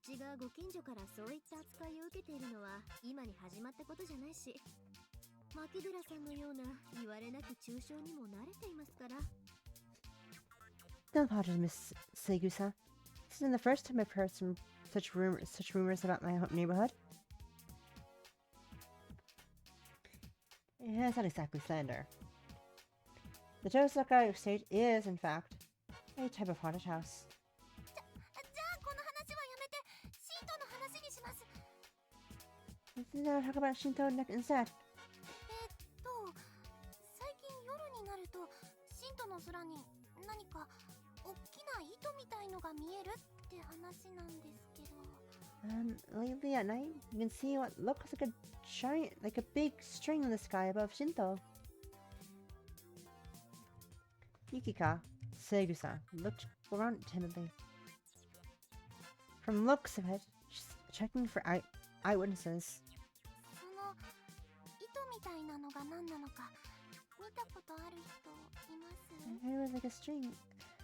ちがご近所からそういった扱いを受けているのは今に始まったことじゃないし、牧寺さんのような言われなき中傷にも慣れていますから。 Don't apologize, Miss Segusa. This isn't the first time I've heard such rumors about my neighborhood. It's not exactly slander. The Tosaka estate is, in fact, a type of haunted house. じゃあこの話はやめて神道の話にします。 Let's talk about Shinto instead. 最近夜になると神道の空に何か大きな糸みたいのが見えるって話なんですけど。 Lately at night, you can see what looks like a big string in the sky above Shinto. Yukika, Segusa, looked around timidly. From the looks of it, she's checking for eyewitnesses. その糸みたいなのが何なのか見たことある人います？ It was like a string.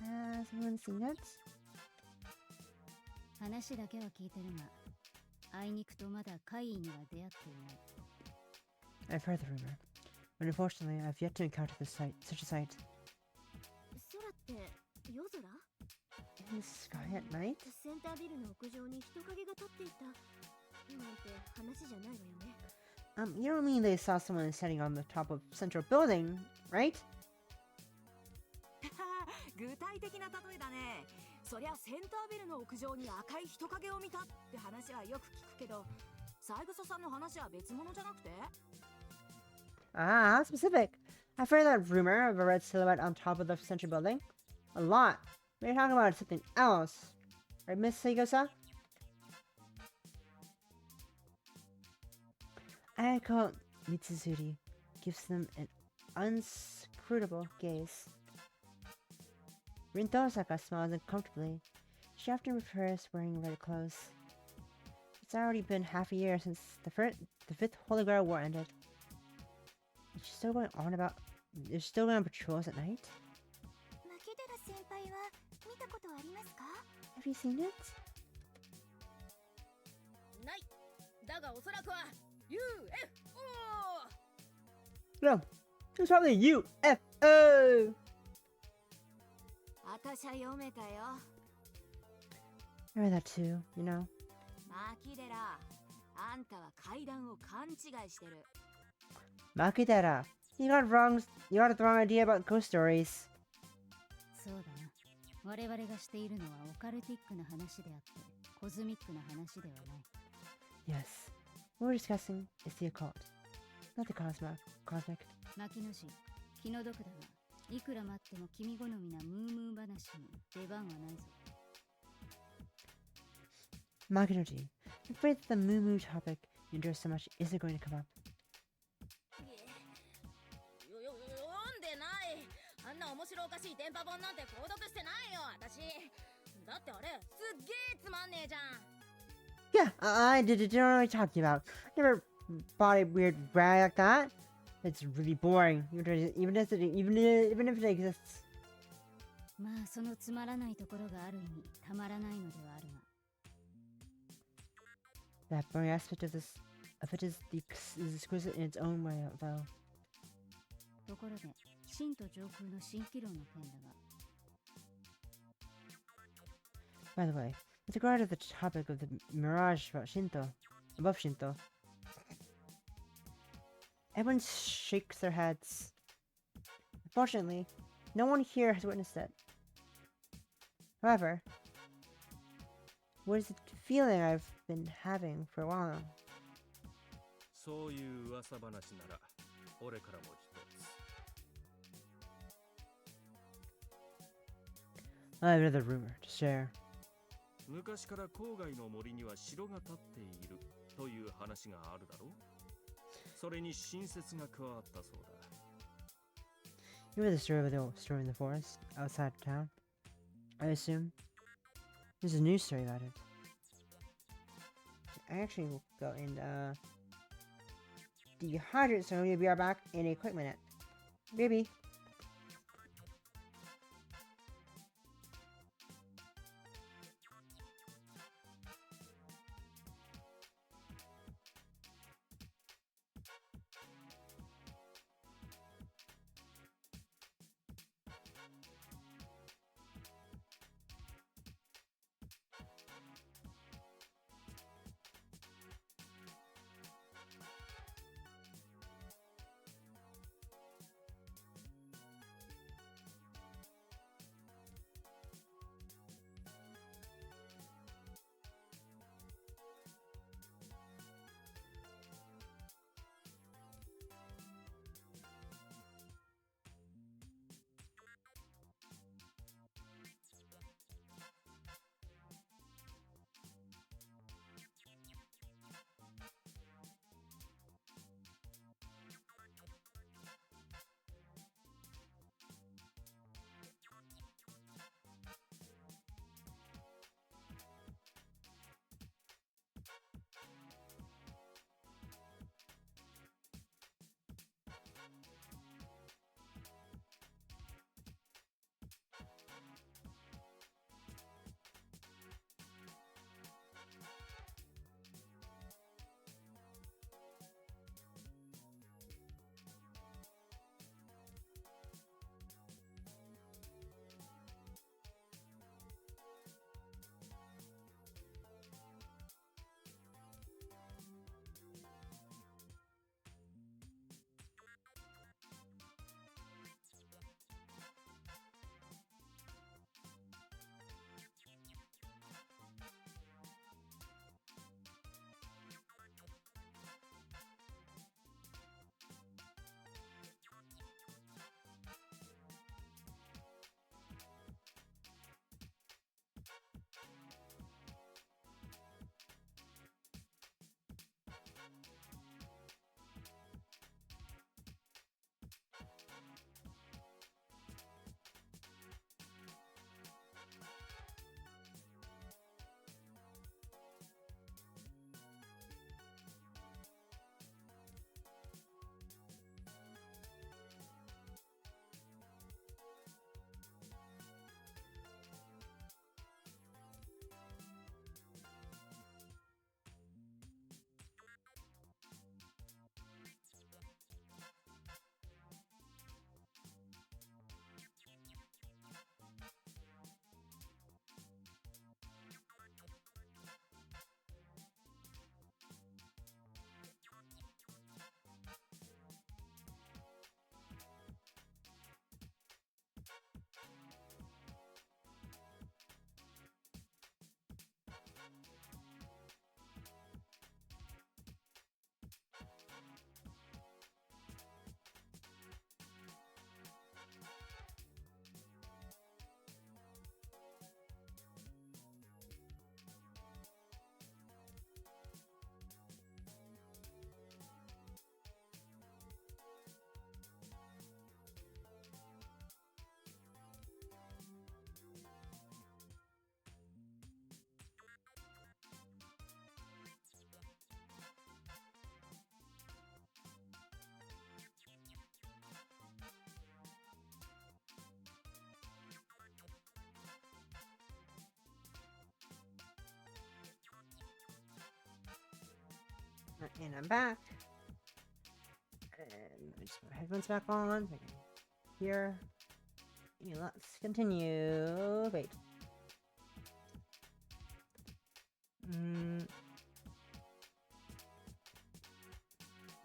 Has anyone seen it? 話だけは聞いてるが、あいにくとまだ怪異には出会っていない。I've heard the rumor, but unfortunately, I've yet to encounter such a sight. 空って夜空？ In the sky at night? センタービルの屋上に人影が立っていたなんて話じゃないわよね。You don't mean they saw someone standing on the top of Central Building, right? 具体的な例えだね。そりゃセンタービルの屋上に赤い人影を見たって話はよく聞くけど、三枝さんの話は別物じゃなくて？ Ah, how specific. I've heard that rumor of a red silhouette on top of the Central Building. A lot. But you're talking about something else. Right, Miss Segusa? Ayako Mitsuzuri gives them an inscrutable gaze. Rinto Osaka smiles uncomfortably. She often prefers wearing red clothes. It's already been half a year since the Fifth Holy Grail War ended. Is she still going on patrols at night? 牧寺先輩は見たことありますか？ Have you seen it? ない。だがおそらくは UFO。 No, it's probably UFO! 私は読めたよ。 I read that too, you know. 牧寺、あんたは階段を勘違いしてる。 Makidera, you got the wrong idea about ghost stories. そうだな。我々がしているのはオカルティックな話であって、コズミックな話ではない。Yes, what we're discussing is the occult, not the cosmic. 牧野氏、気の毒だが、いくら待っても君好みなムームー話に出番はないぞ。Makinoji, I'm afraid that the Moo Moo topic you endure so much isn't going to come up. 読んでない。あんな面白おかしい電波本なんて購読してないよ私。だってあれすっげえつまんねえじゃん。 Yeah, I don't know what you're talking about. Never bought a weird rag like that. It's really boring, even if it exists. まあそのつまらないところがある意味たまらないのではあるが。 That boring aspect of it is exquisite in its own way, though. ところで、神と上空の蜃気楼の件だが。 By the way, with regard to the topic of the mirage above Shinto, everyone shakes their heads. Unfortunately, no one here has witnessed it. However, what is the feeling I've been having for a while now? そういう噂話なら俺からも一つ。 I have another rumor to share. 昔から郊外の森には城が建っているという話があるだろう。それに新説が加わったそうだ。 You know the story of the old story in the forest outside town? I assume there's a news story about it. I actually will go and dehydrate, so we'll be right back in a quick minute. Baby. And I'm back. And let me just put my headphones back on. So I can hear. Yeah, let's continue. Wait.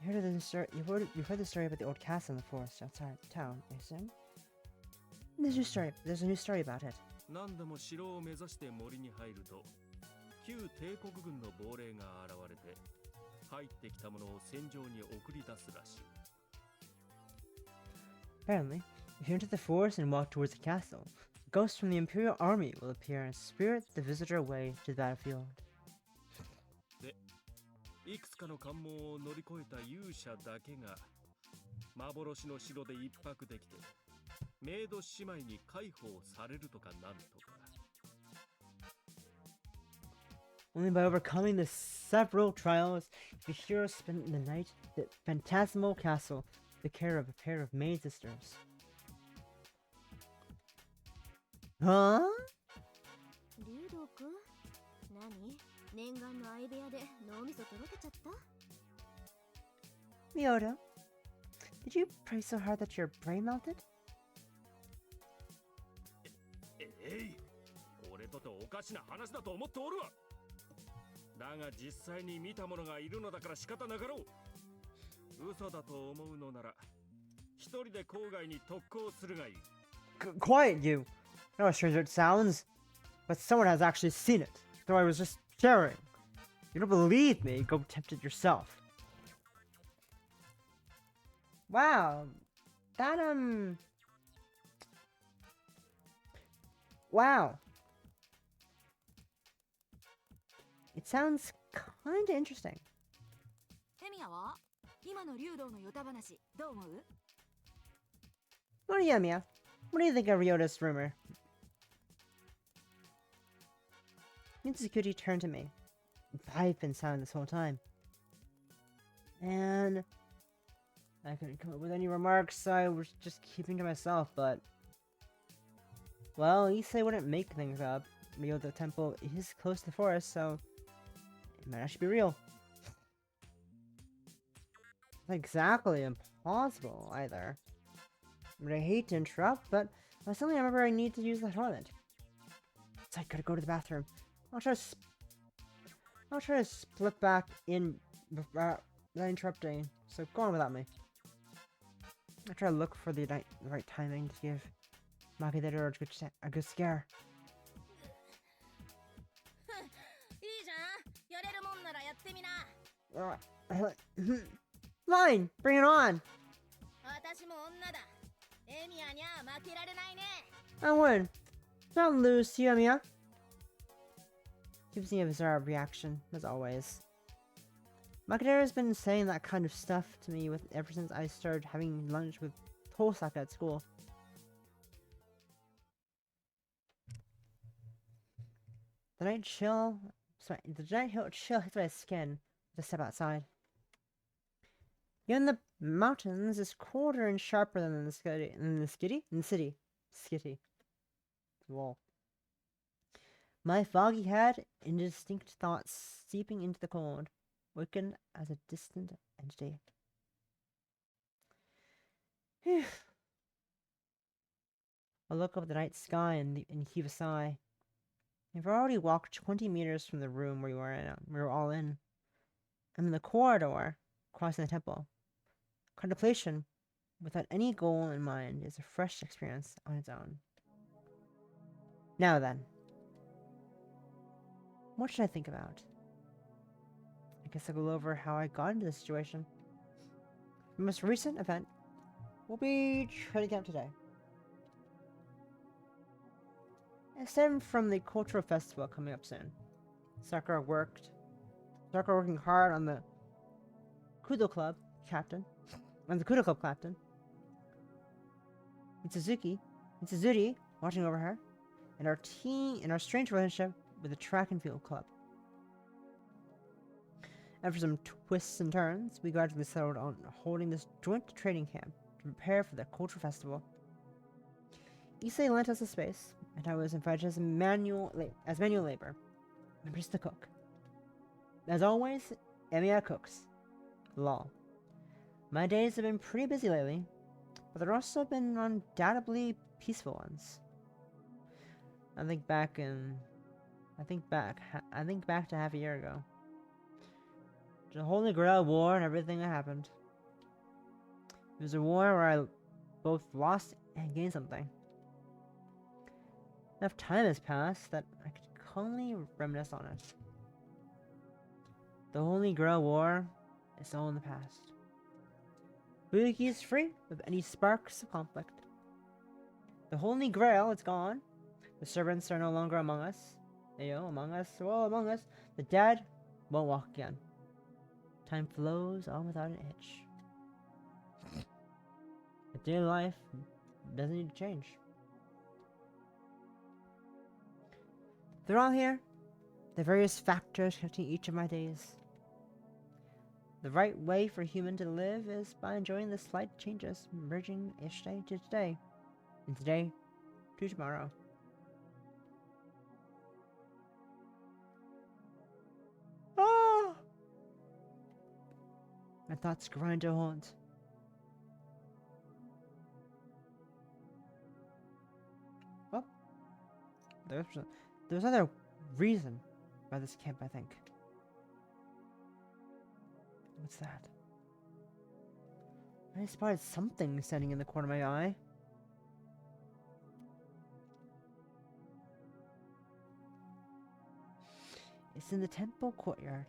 You've heard the story about the old castle in the forest outside town, I assume? There's a new story about it. 何度も城を目指して森に入ると旧帝国軍の亡霊が現れて入ってきたものを戦場に送り出すらしい。 Apparently, if you enter the forest and walk towards the castle, ghosts from the Imperial Army will appear and spirit the visitor away to the battlefield. で、いくつかの関門を乗り越えた勇者だけが幻の城で一泊できてメイド姉妹に解放されるとかなんとか。 Only by overcoming the several trials, the heroes spend the night at the phantasmal castle, the care of a pair of maid sisters. Huh? 竜道くん、何？念願の相部屋で脳みそとろけちゃった？ Miota, did you pray so hard that your brain melted? 俺とておかしな話だと思っておるわ。だが実際に見た者がいるのだから仕方なかろう。嘘だと思うのなら一人で郊外に特攻するがいい。Quiet, you! I know how strange it sounds, but someone has actually seen it, though I was just sharing. You don't believe me? Go tempt it yourself. Wow. That, Wow. It sounds kinda interesting. エミヤは今の竜道のヨタ話どう思う？ What do you, Mia? What do you think of Ryota's rumor? Mitsukuchi turned to me. I've been silent this whole time. And I couldn't come up with any remarks, so I was just keeping to myself, but... Well, Issei wouldn't make things up. Ryota Temple is close to the forest, so... It might actually be real. Not exactly impossible, either. But I hate to interrupt, but I suddenly remember I need to use the toilet. So I gotta go to the bathroom. I'll try to split back in without interrupting. So go on without me. I'll try to look for the right timing to give Makidera a good scare. いいじゃん。やれるもんならやってみな。Fine, bring it on. 私も女だ。エミヤにゃ負けられないね。I would. Not lose to you, Amiya. Gives me a bizarre reaction, as always. Makidera's been saying that kind of stuff to me ever since I started having lunch with Tosaka at school. The night chill hits my skin as I step outside. Here in the mountains is colder and sharper than in the city. Whoa. My foggy head, indistinct thoughts seeping into the cold, waken as a distant entity. Phew. I look up at the night sky and heave a sigh. I've already walked 20 meters from the room we were all in. I'm in the corridor, crossing the temple. Contemplation, without any goal in mind, is a fresh experience on its own. Now then. What should I think about? I guess I'll go over how I got into this situation. The most recent event will be trading camp today. I stem from the cultural festival coming up soon. Sakura working hard on the Kudo Club captain. Mitsuzuri watching over her, and our strange relationship with the track and field club. After some twists and turns, we gradually settled on holding this joint training camp to prepare for the cultural festival. Issei lent us a space, and I was invited as manual labor, and just the cook. As always, Emiya cooks. Lol. My days have been pretty busy lately, but there also been undoubtedly peaceful ones. I think back to half a year ago. The Holy Grail War and everything that happened. It was a war where I both lost and gained something. Enough time has passed that I could calmly reminisce on it. The Holy Grail War is all in the past. Fuyuki is free of any sparks of conflict. The Holy Grail is gone. The servants are no longer among us. Among us. The dead won't walk again. Time flows on without an hitch. But daily life doesn't need to change. They're all here. The various factors connecting each of my days. The right way for a human to live is by enjoying the slight changes, merging each day to today, and today to tomorrow. Ah! My thoughts grind to a halt. Well, there's another reason by this camp, I think. What's that? I spotted something standing in the corner of my eye. It's in the temple courtyard.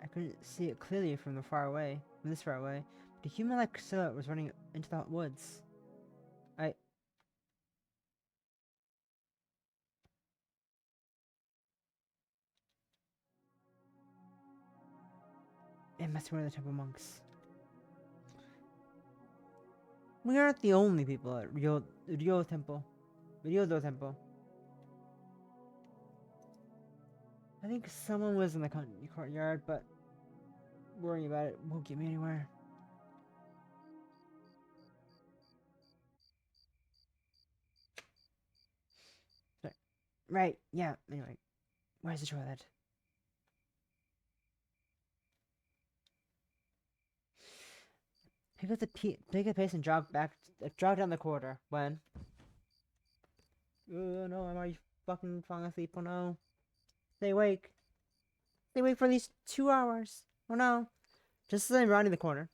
I couldn't see it clearly from this far away, but a human-like silhouette was running into the woods. It must be one of the temple monks. We aren't the only people at Ryodo Temple. I think someone was in the courtyard, but worrying about it won't get me anywhere. Sorry. Right, yeah, anyway. Where's the toilet? Pick up the pace and jog down the corridor. When? Oh no, am I fucking falling asleep? Oh no. Stay awake. Stay awake for at least 2 hours. Oh no. Just as I'm rounding the corner,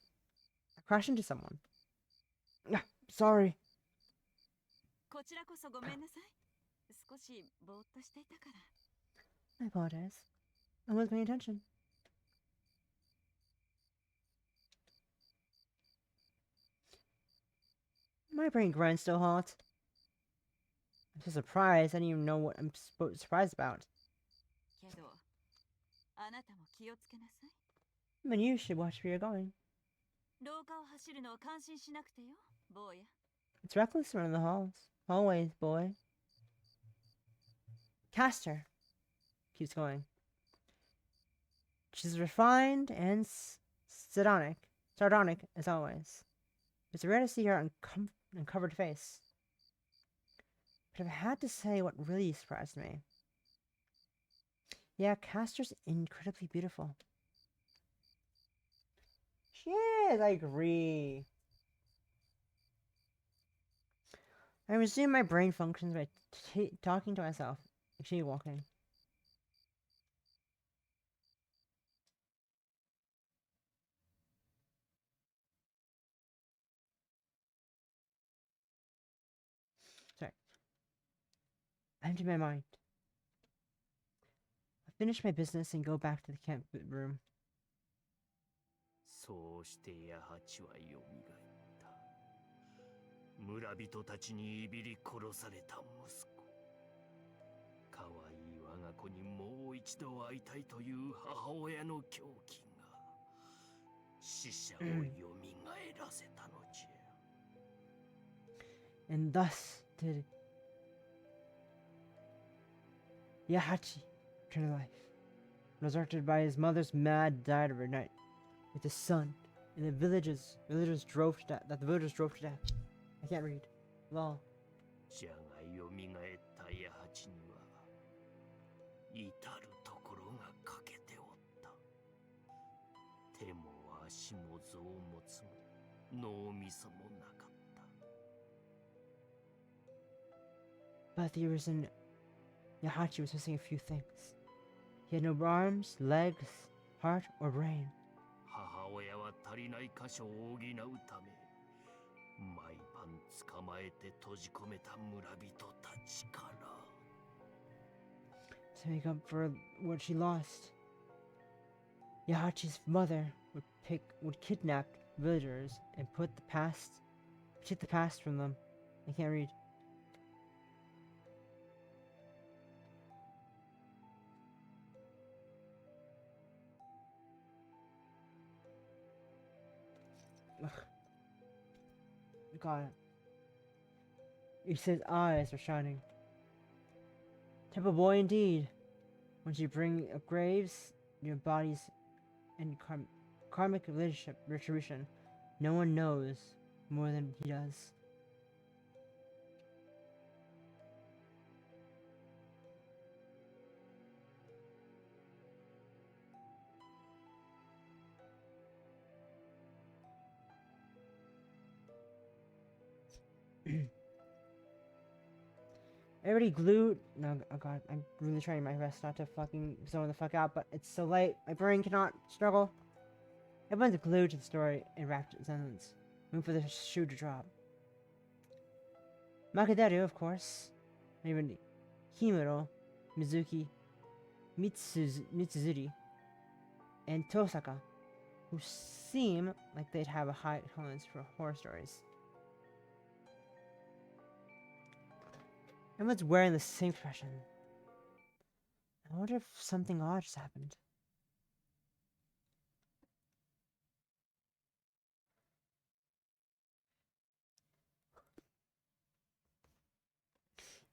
I crash into someone. Sorry. こちらこそごめんなさい。少しぼーっとしていたから。I apologize. I wasn't paying attention. My brain grinds still hot. I'm so surprised I didn't even know what I'm surprised about. けど、あなたも気をつけなさい。I mean, you should watch where you're going. 廊下を走るのは感心しなくてよ、坊や。It's reckless running the hallways, boy. Caster keeps going. She's refined and sardonic as always. It's rare to see her uncovered face. But if I had to say what really surprised me, yeah, Caster's incredibly beautiful. She is, I agree. I resume my brain functions by talking to myself, actually walking. Sorry. I empty my mind. I finish my business and go back to the camp room. そうして八はよみがえった。村人たちにいびり殺された息子。可愛い我が子にもう一度会いたいという母親の狂気が死者をよみがえらせたのじゃ。And thus did Yahachi return to life, resurrected by his mother's mad diet of her night, with his son, and the villagers drove to death. I can't read. Lol. じゃがよみがえった八には至るところが欠けておった。足も臓物も脳みそもなかった。 But the reason Yahachi was missing a few things. He had no arms, legs, heart, or brain. 母親は足りない箇所を補うため、毎晩捕まえて閉じ込めた村人たちから。 To make up for what she lost, Yahachi's mother would kidnap villagers and take the past from them. I can't read. Ugh. God. Isa's eyes were shining. Temple boy indeed. Once you bring up graves, your bodies, and karmic retribution, no one knows more than he does. Everybody glued. No, oh god, I'm really trying my best not to fucking zone the fuck out, but it's so late. My brain cannot struggle. Everyone's glued to the story and wrapped in silence. Waiting for the shoe to drop. Makaderu, of course. Even Himuro, Mizuki, Mitsuzuri, and Tosaka, who seem like they'd have a high tolerance for horror stories. Everyone's wearing the same expression. I wonder if something odd just happened.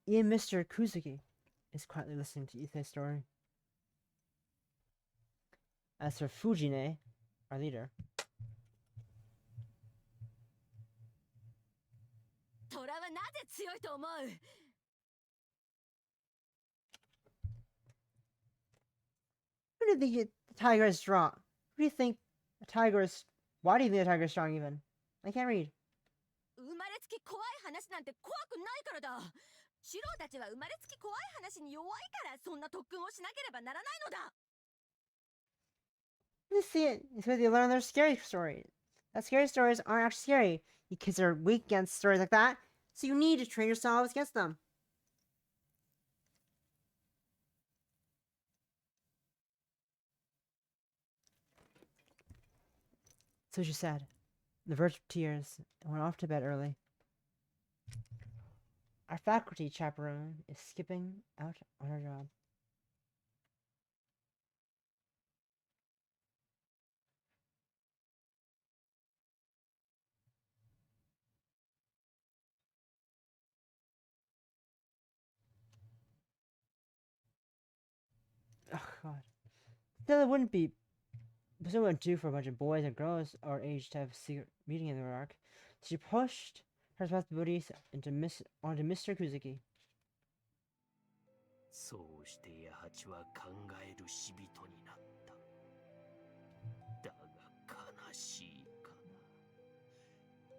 Even Mr. Kuzuki is quietly listening to Issei's story. As for Fujine, our leader, 虎はなぜ強いと思う？ who do you think the tiger is strong? Who do you think a tiger is? Why do you think a tiger is strong even? I can't read. 生まれつき怖い話なんて怖くないからだ。シロたちは生まれつき怖い話に弱いからそんな特訓をしなければならないのだ。 You see it. It's where they learn their scary stories. That scary stories aren't actually scary. You kids are weak against stories like that, so you need to train yourselves against them. So she said, on the verge of tears, and went off to bed early. Our faculty chaperone is skipping out on her job. Oh god. Still, it wouldn't be. But it wouldn't do for a bunch of boys and girls our age to have a secret meeting in the dark. So she pushed her responsibilities onto Mr. Kuzuki. そうして八は考える死人になった。だが悲しいか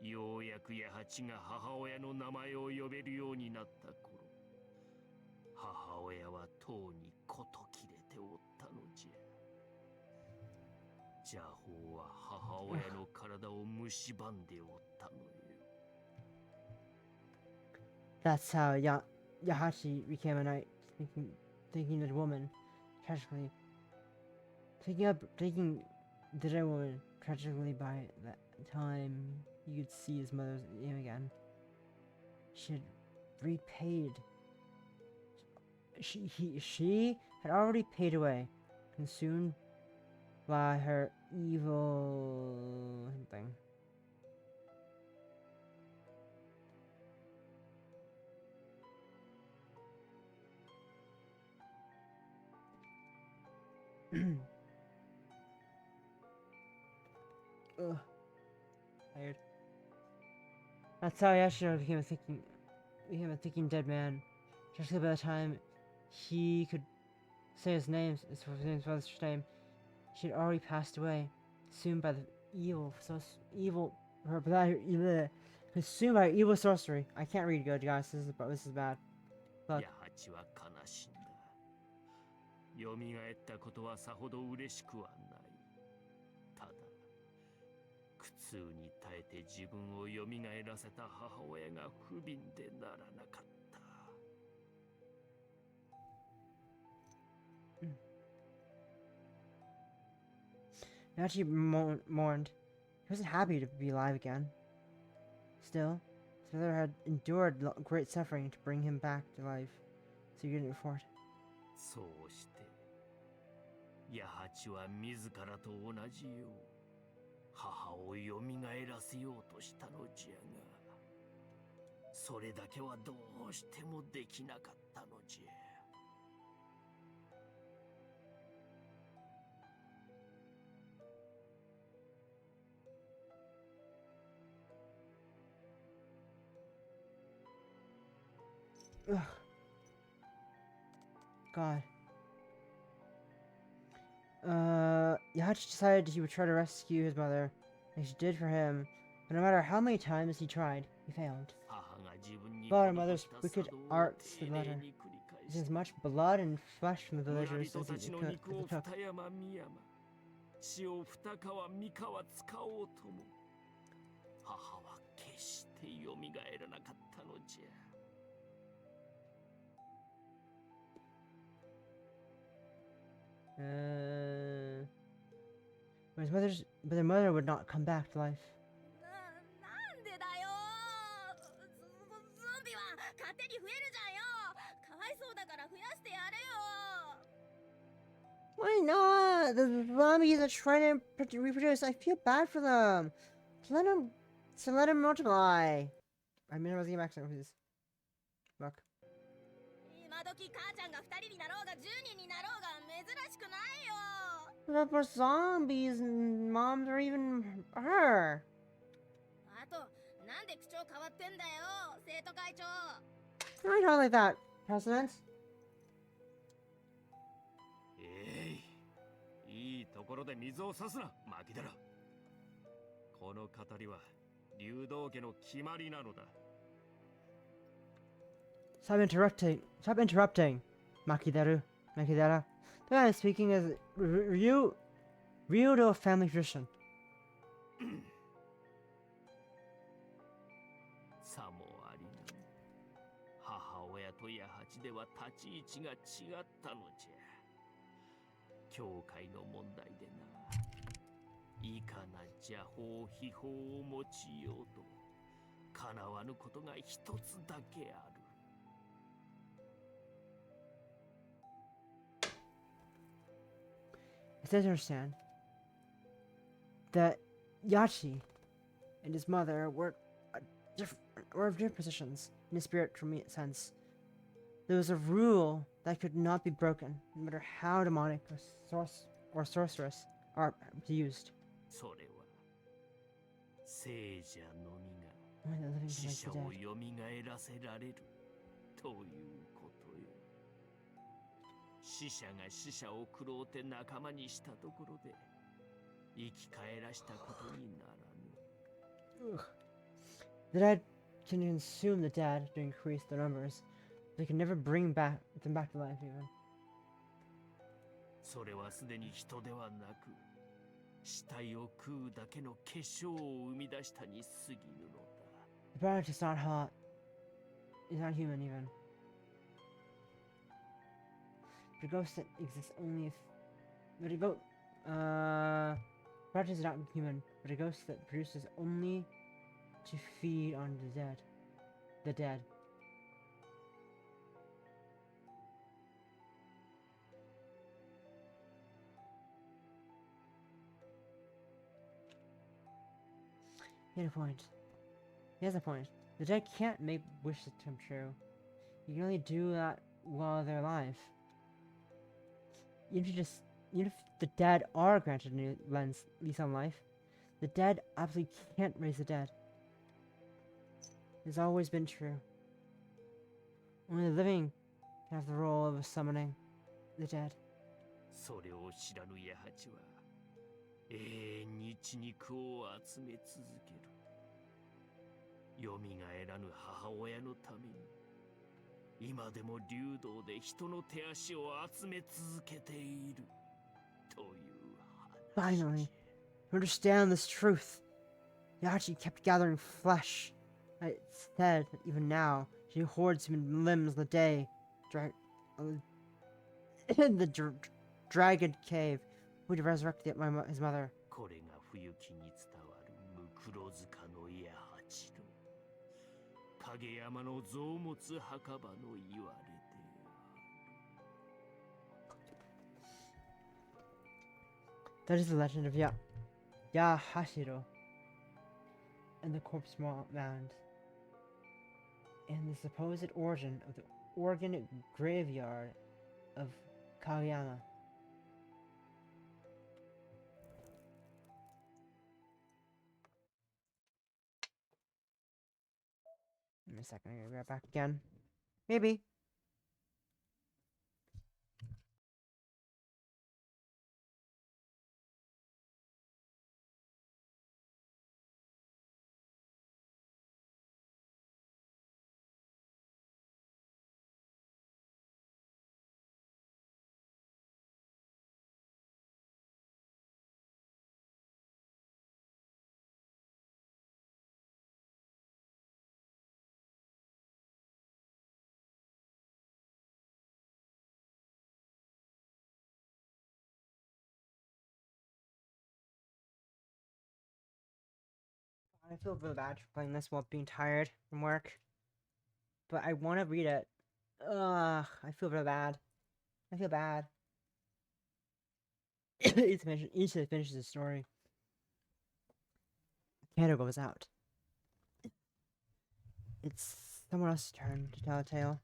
な。ようやく八が母親の名前を呼べるようになった頃、母親はとうにこと切れておったのじゃ。邪法は母親の体を蝕んでおったのよ。That's how Yahachi became a knight, thinking that a woman, tragically, taking the dead woman tragically by that time you could see his mother's name again. She had repaid. She had already paid away, consumed by her evil thing. Ugh. Tired. That's how Yashiro became a thinking dead man. Especially by the time he could say his father's name, she had already passed away, consumed by the evil, evil, consumed by evil sorcery. I can't read good, guys. This is bad. Look. ヤハチは悲しんだ。蘇ったことはさほど嬉しくはない。ただ、苦痛に耐えて自分を蘇らせた母親が不憫でならなかった。Yachi mourned. He wasn't happy to be alive again. Still, his mother had endured great suffering to bring him back to life, so he couldn't afford. そうして、ヤハチは自らと同じよう、母を蘇らせようとしたのじゃが、それだけはどうしてもできなかったのじゃ。Ugh. God. Yahachi decided he would try to rescue his mother, and she did for him, but no matter how many times he tried, he failed. But our mother's wicked arts the letter. He sends much blood and flesh from the villagers as he took. 血を二川三川使おうとも母は決して蘇らなかったのじゃ。But their mother would not come back to life. なんでだよ。ゾンビは勝手に増えるじゃんよ。かわいそうだから増やしてやれよ。Why not? The zombies are trying to reproduce. I feel bad for them. Let them multiply. I mean, I was getting back to this. Look. 今時母ちゃんが2人になろうが10人になろうが珍しくないよ。But for zombies, and moms or even her. あと、なんで口調変わってんだよ、生徒会長。Why not like that, President? いいところで水を差すな、マキダラ。この語りは流動家の決まりなのだ。Stop interrupting, Makidara. The guy speaking is Ryu to a family tradition. さもありな。母親とヤハチでは立ち位置が違ったのじゃ。教会の問題でな。いかな邪法秘法を用いようと、叶わぬことが一つだけある。It's nice to understand that Yachi and his mother were of different positions in a spiritual sense. There was a rule that could not be broken, no matter how demonic or sorceress are used. それは聖者のみが Only the living 死 can 者 make を the dead. 蘇らせられるということよ。死者が死者を食ろうて仲間にしたところで生き返らしたことにならぬ。 Ugh. The dead can consume the dead to increase their numbers. They can never bring them back to life even. それはすでに人ではなく死体を食うだけの結晶を生み出したに過ぎぬのだ。 The product is not hot. It's not human even. The ghost that exists only if... But a ghost... Product is not human, but a ghost that produces only to feed on the dead. The dead. He had a point. He has a point. The dead can't make wishes to come true. You can only do that while they're alive. Even if the dead are granted a new lease on life, the dead absolutely can't raise the dead. It's always been true. Only the living can have the role of summoning the dead. それを知らぬヤハチは永遠に血肉を集め続ける。よみがえらぬ母親のために、今でも流動で人の手足を集め続けているという話。 Finally, to understand this truth, Yachi kept gathering flesh. It's said that even now, she hoards human limbs in the day, in the dragon cave, who would resurrect his mother. これが冬木に伝わるムクロ塚の八八の影山の臓物墓場の言われて。 That is the legend of Yahashiro and the corpse mound, and the supposed origin of the organ graveyard of Kageyama. Give me a second, I'm gonna be right back again. Maybe. I feel really bad for playing this while being tired from work. But I want to read it. Ugh, I feel really bad. I feel bad. Each finishes the story. Candle goes out. It's someone else's turn to tell a tale.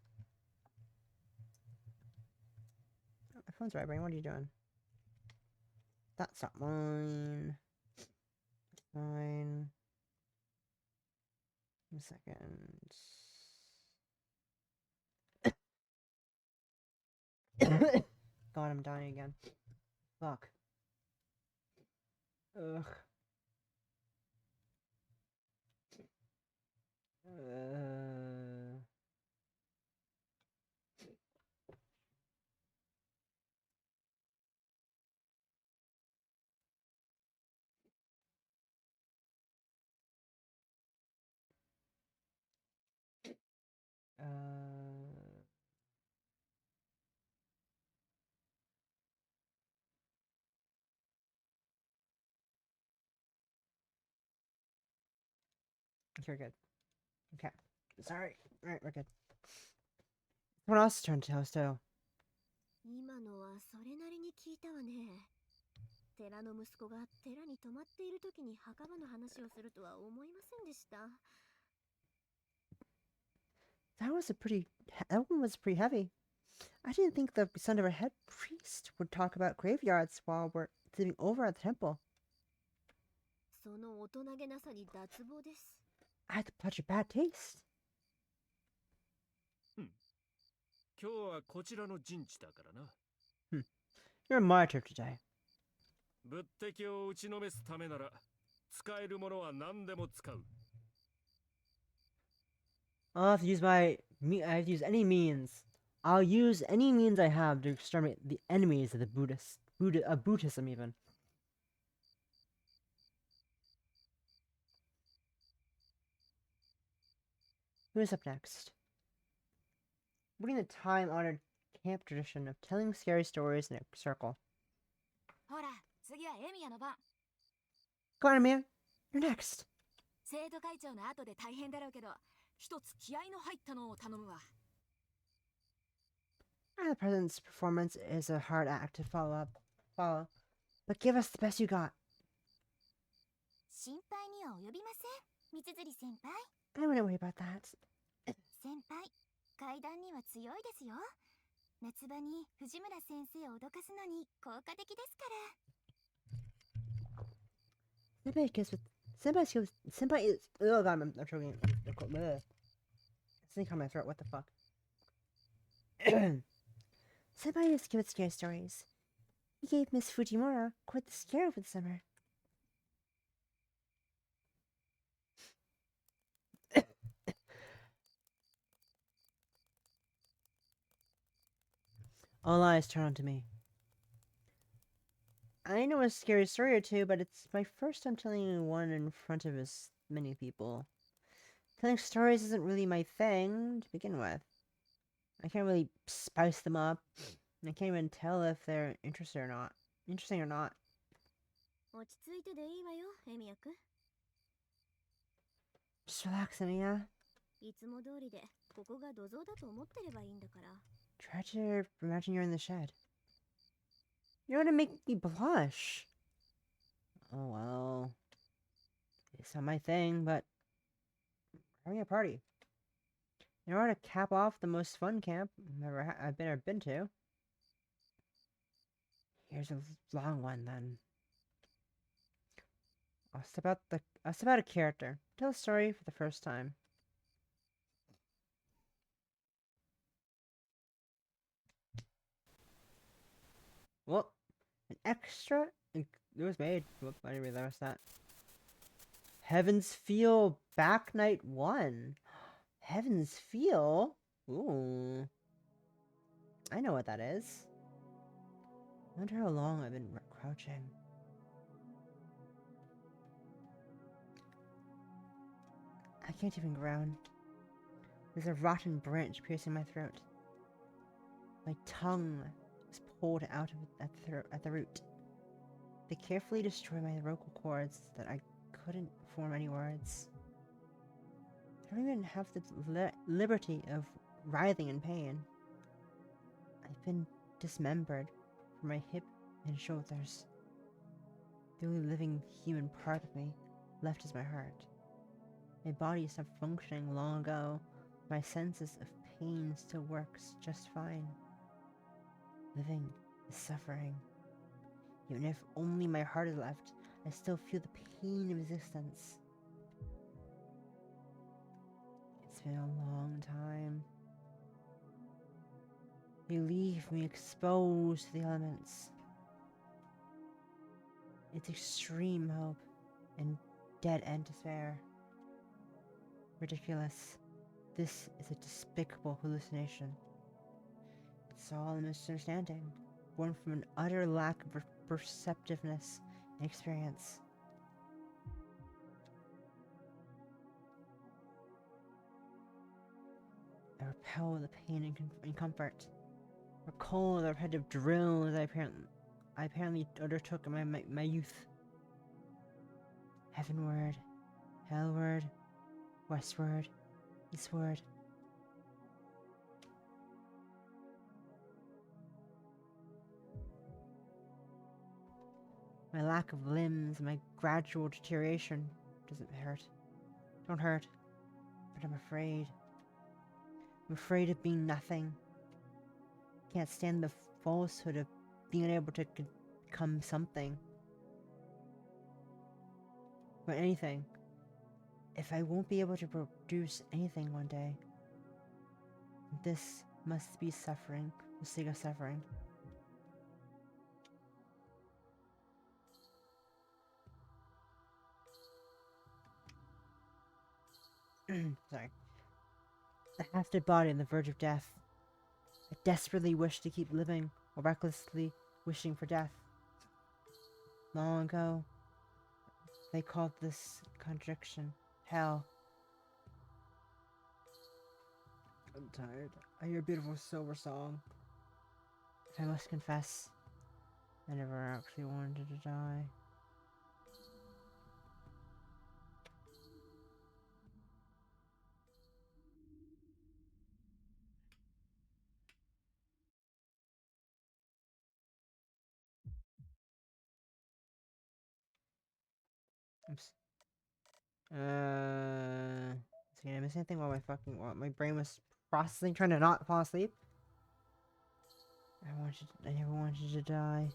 Oh, my phone's vibrating. What are you doing? That's not mine. Fine. One second. God, I'm dying again. Fuck. Ugh. Okay, we're good. Okay. Sorry. Alright, we're good. Someone else's turn to tell us tale. 今のはそれなりに聞いたわね。寺の息子が寺に泊まっている時に墓場の話をするとは思いませんでした。That one was pretty heavy. I didn't think the son of a head priest would talk about graveyards while we're sleeping over at the temple. その大人げなさに脱帽です。I had such a bad taste. 今日はこちらの陣地だからな。You're my turn today. 物敵を打ちのめすためなら使えるものは何でも使う。I have to use any means. I'll use any means I have to exterminate the enemies of the Buddhism even. Who is up next? Bringing the time-honored camp tradition of telling scary stories in a circle. ほら、次はエミヤの番。 Come on, Amir. You're next. 生徒会長の後で大変だろうけど、一つ気合の入ったのを頼むわ。The president's performance is a hard act to follow, but give us the best you got. 心配には及びません、三辻先輩。 I wouldn't worry about that. 先輩、階段には強いですよ。夏場に藤村先生を脅かすのに効果的ですから。 Senpai is. Oh god, I'm choking. It's in my throat. What the fuck? Senpai is good at scary stories. He gave Miss Fujimura quite the scare over the summer. All eyes turn onto me. I know a scary story or two, but it's my first time telling one in front of as many people. Telling stories isn't really my thing to begin with. I can't really spice them up. I can't even tell if they're interesting or not. 落ち着いてでいいわよ、エミヤくん。 Just relax, Emiya. いつも通りでここが土蔵だと思ってればいいんだから。 Try to imagine you're in the shed. You're gonna make me blush. Oh well. It's not my thing, but we're having a party. In order to cap off the most fun camp I've ever been to. Here's a long one then. I'll step out a character. Tell a story for the first time. Well, an extra it was made. Whoop, I didn't realize that. Heaven's Feel Back Night 1. Heaven's Feel? Ooh. I know what that is. I wonder how long I've been crouching. I can't even groan. There's a rotten branch piercing my throat. My tongue is pulled out of at the root. They carefully destroy my vocal cords so that I couldn't form any words. I don't even have the liberty of writhing in pain. I've been dismembered from my hip and shoulders. The only living human part of me left is my heart. My body stopped functioning long ago. My senses of pain still works just fine. Living is suffering. Even if only my heart is left, I still feel the pain of existence. It's been a long time. You leave me exposed to the elements. It's extreme hope and dead-end despair. Ridiculous. This is a despicable hallucination. It's all a misunderstanding, born from an utter lack of perceptiveness and experience. I repel the pain and comfort. Recall the repetitive drills I apparently undertook in my youth. Heavenward, hellward, westward, eastward. My lack of limbs, my gradual deterioration don't hurt, but I'm afraid. I'm afraid of being nothing. Can't stand the falsehood of being unable to become something. Or anything. If I won't be able to produce anything one day, this must be suffering, the sake of suffering. Sorry. The half-dead body on the verge of death. I desperately wish to keep living, or recklessly wishing for death. Long ago, they called this contradiction hell. I'm tired. I hear a beautiful silver song. If I must confess, I never actually wanted to die. Oops. Did I miss anything while my brain was processing, trying to not fall asleep? I never wanted to die.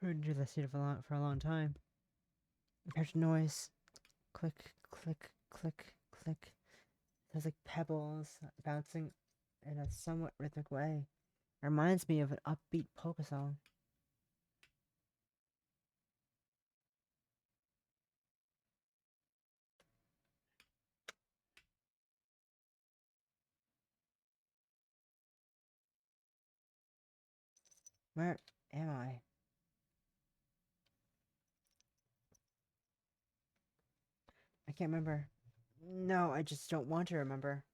I heard the seat for a long time. I heard noise. Click, click, click, click. Sounds like pebbles bouncing in a somewhat rhythmic way. It reminds me of an upbeat polka song. Where am I? I can't remember. No, I just don't want to remember.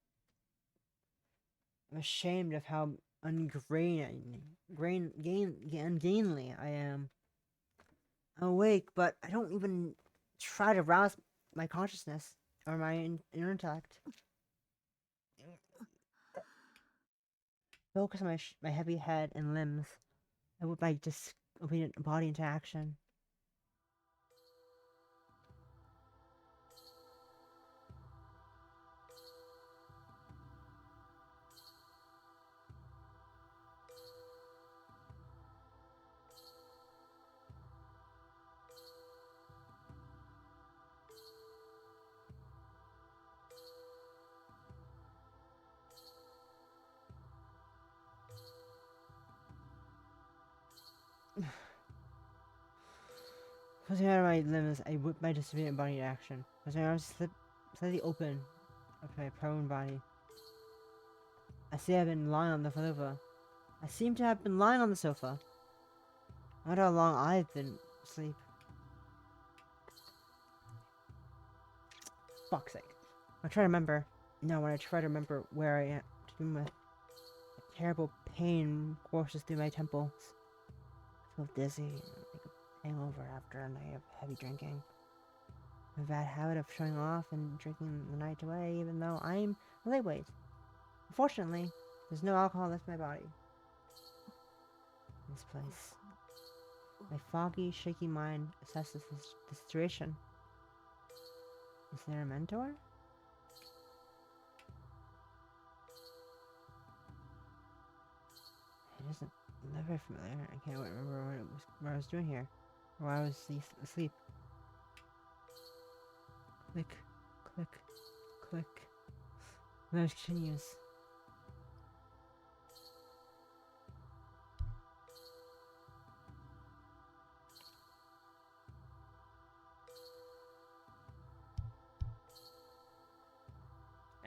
I'm ashamed of how ungainly I am. I'm awake, but I don't even try to rouse my consciousness or my inner intellect. Focus on my heavy head and limbs. I whip my disobedient body into action. Closing out of my limbs, I whip my disobedient body into action. As my arms slightly open up to my prone body. I see I've been lying on the sofa. I seem to have been lying on the sofa. I wonder how long I've been asleep. Fuck's sake. I try to remember. No, when I try to remember where I am to begin with, a terrible pain courses through my temples. I feel dizzy and like a hangover after a night of heavy drinking. I have a bad habit of showing off and drinking the night away, even though I'm a lightweight. Unfortunately, there's no alcohol left in my body. This place. My foggy, shaky mind assesses the situation. Is there a mentor? It isn't very familiar. I can't remember what I was doing here, or why I was asleep. Click, click, click. The noise continues.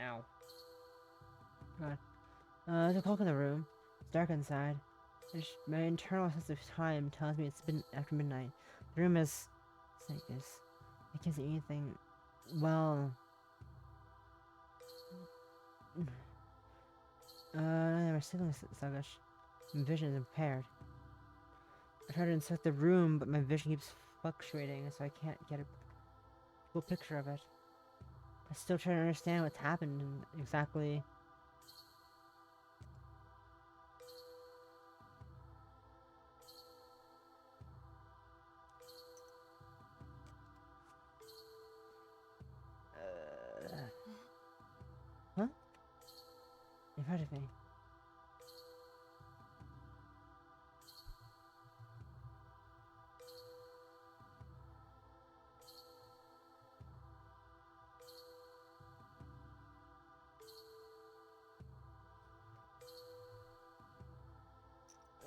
Ow. God. There's a clock in the room. It's dark inside. My internal sense of time tells me it's been after midnight. The room is... I can't see anything. Well... My signal is sluggish. My vision is impaired. I try to inspect the room, but my vision keeps fluctuating, so I can't get a full picture of it. I still try to understand what's happened and exactly... Huh? In front of me.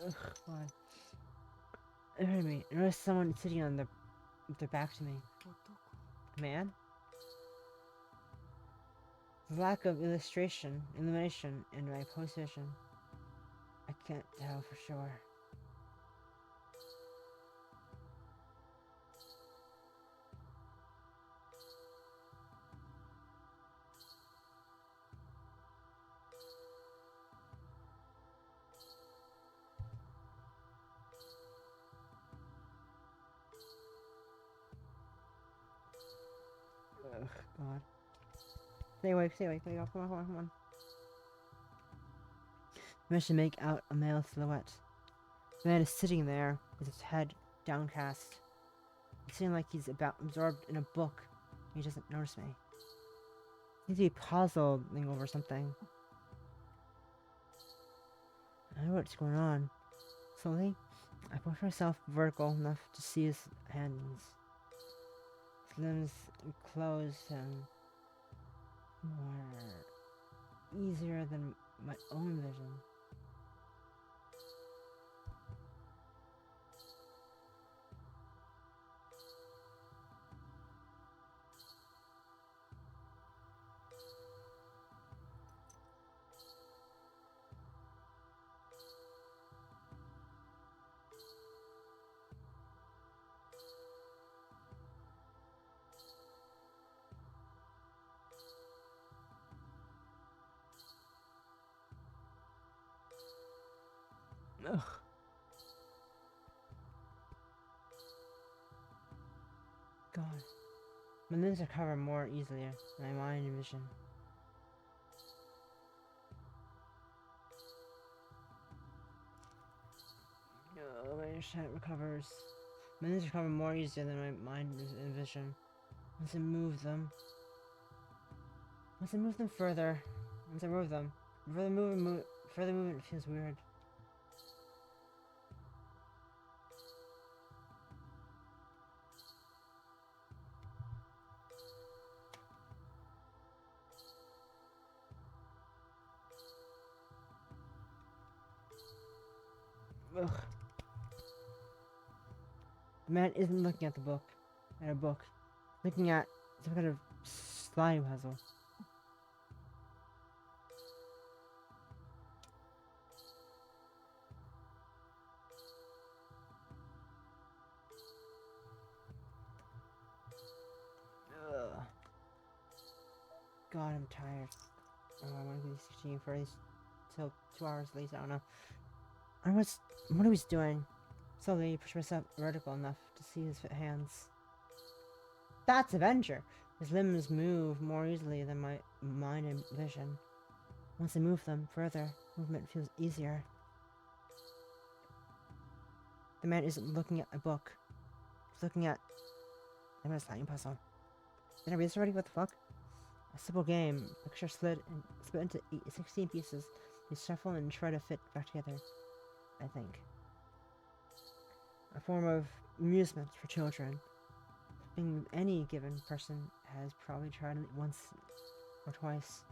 Ugh, God. In front of me. I noticed someone sitting on with their back to me. Man? The lack of illumination in my position. I can't tell for sure. Ugh, God. Stay awake, wake up, come on. I managed to make out a male silhouette. The man is sitting there with his head downcast. He seems like he's absorbed in a book. He doesn't notice me. He seems to be puzzling over something. I don't know what's going on. Slowly, I push myself vertical enough to see his hands. His limbs closed and more easier than my own vision. Ugh. God. My limbs recover more easily than my mind and vision. My eyesight recovers. My limbs recover more easily than my mind and vision. Once I move them. Once I move them further. Once I move them. Further movement feels weird. Ugh. The man isn't looking at the book. At a book. Looking at some kind of slime puzzle. Ugh. God, I'm tired. Oh, I want to be 16 for at least till 2 hours at least. I don't know. What he was doing. Slowly push myself vertical enough to see his hands. That's adventure! His limbs move more easily than my mind and vision. Once I move them further, movement feels easier. The man isn't looking at a book. He's looking at a slime puzzle. Did I read this already? What the fuck? A simple game. Picture split into 16 pieces. You shuffle and try to fit back together. I think. A form of amusement for children. Being any given person has probably tried it once or twice.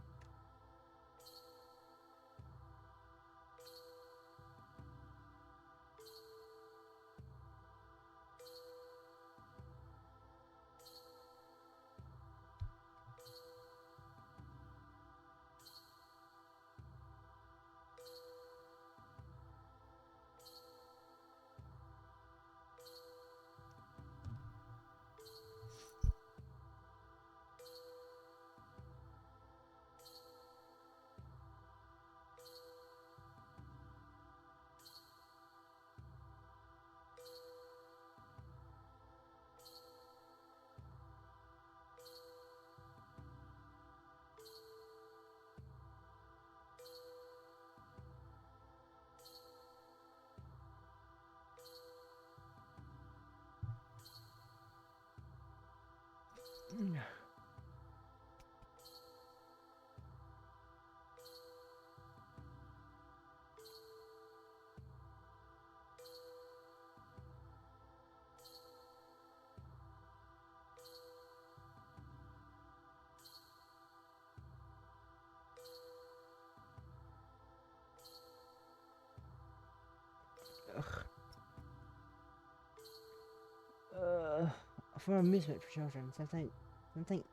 For amusement for children. Something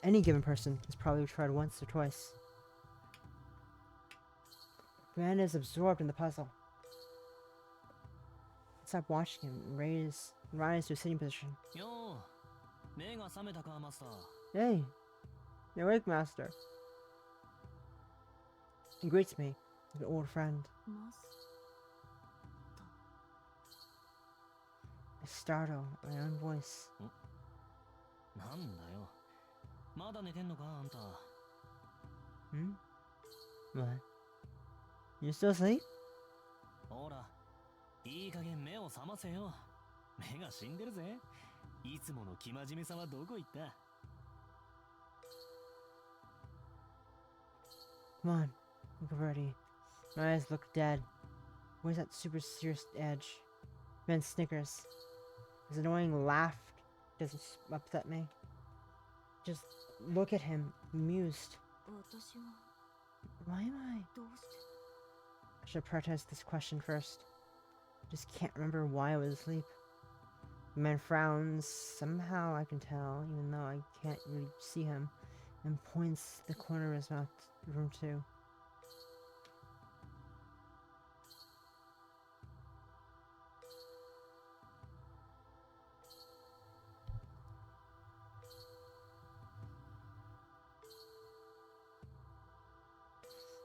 any given person has probably tried once or twice. Brianna is absorbed in the puzzle. Stop watching him and rise to a sitting position. Hey, you're awake, Master. He greets me like an old friend. I startle my own voice. Hmm? What? You still asleep? Come on, look already. My eyes look dead. Where's that super serious edge? Ben snickers. His annoying laugh doesn't upset me. Just look at him, amused. Why am I should protest this question first. Just can't remember why I was asleep. The man frowns. Somehow I can tell, even though I can't really see him, and points the corner of his mouth to room 2.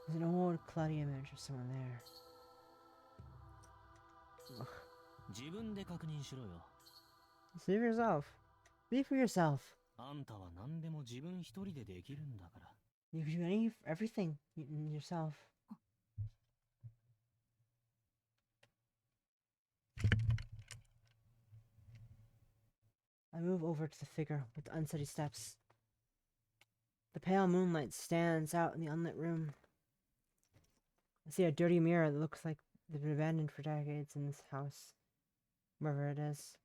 There's an old cloudy image of someone there. 自分で確認しろよ。 See for yourself. Be for yourself. あんたは何でも自分一人でできるんだから。 You can do everything yourself. I move over to the figure with unsteady steps. The pale moonlight stands out in the unlit room. I see a dirty mirror that looks like they've been abandoned for decades in this house. Wherever it is.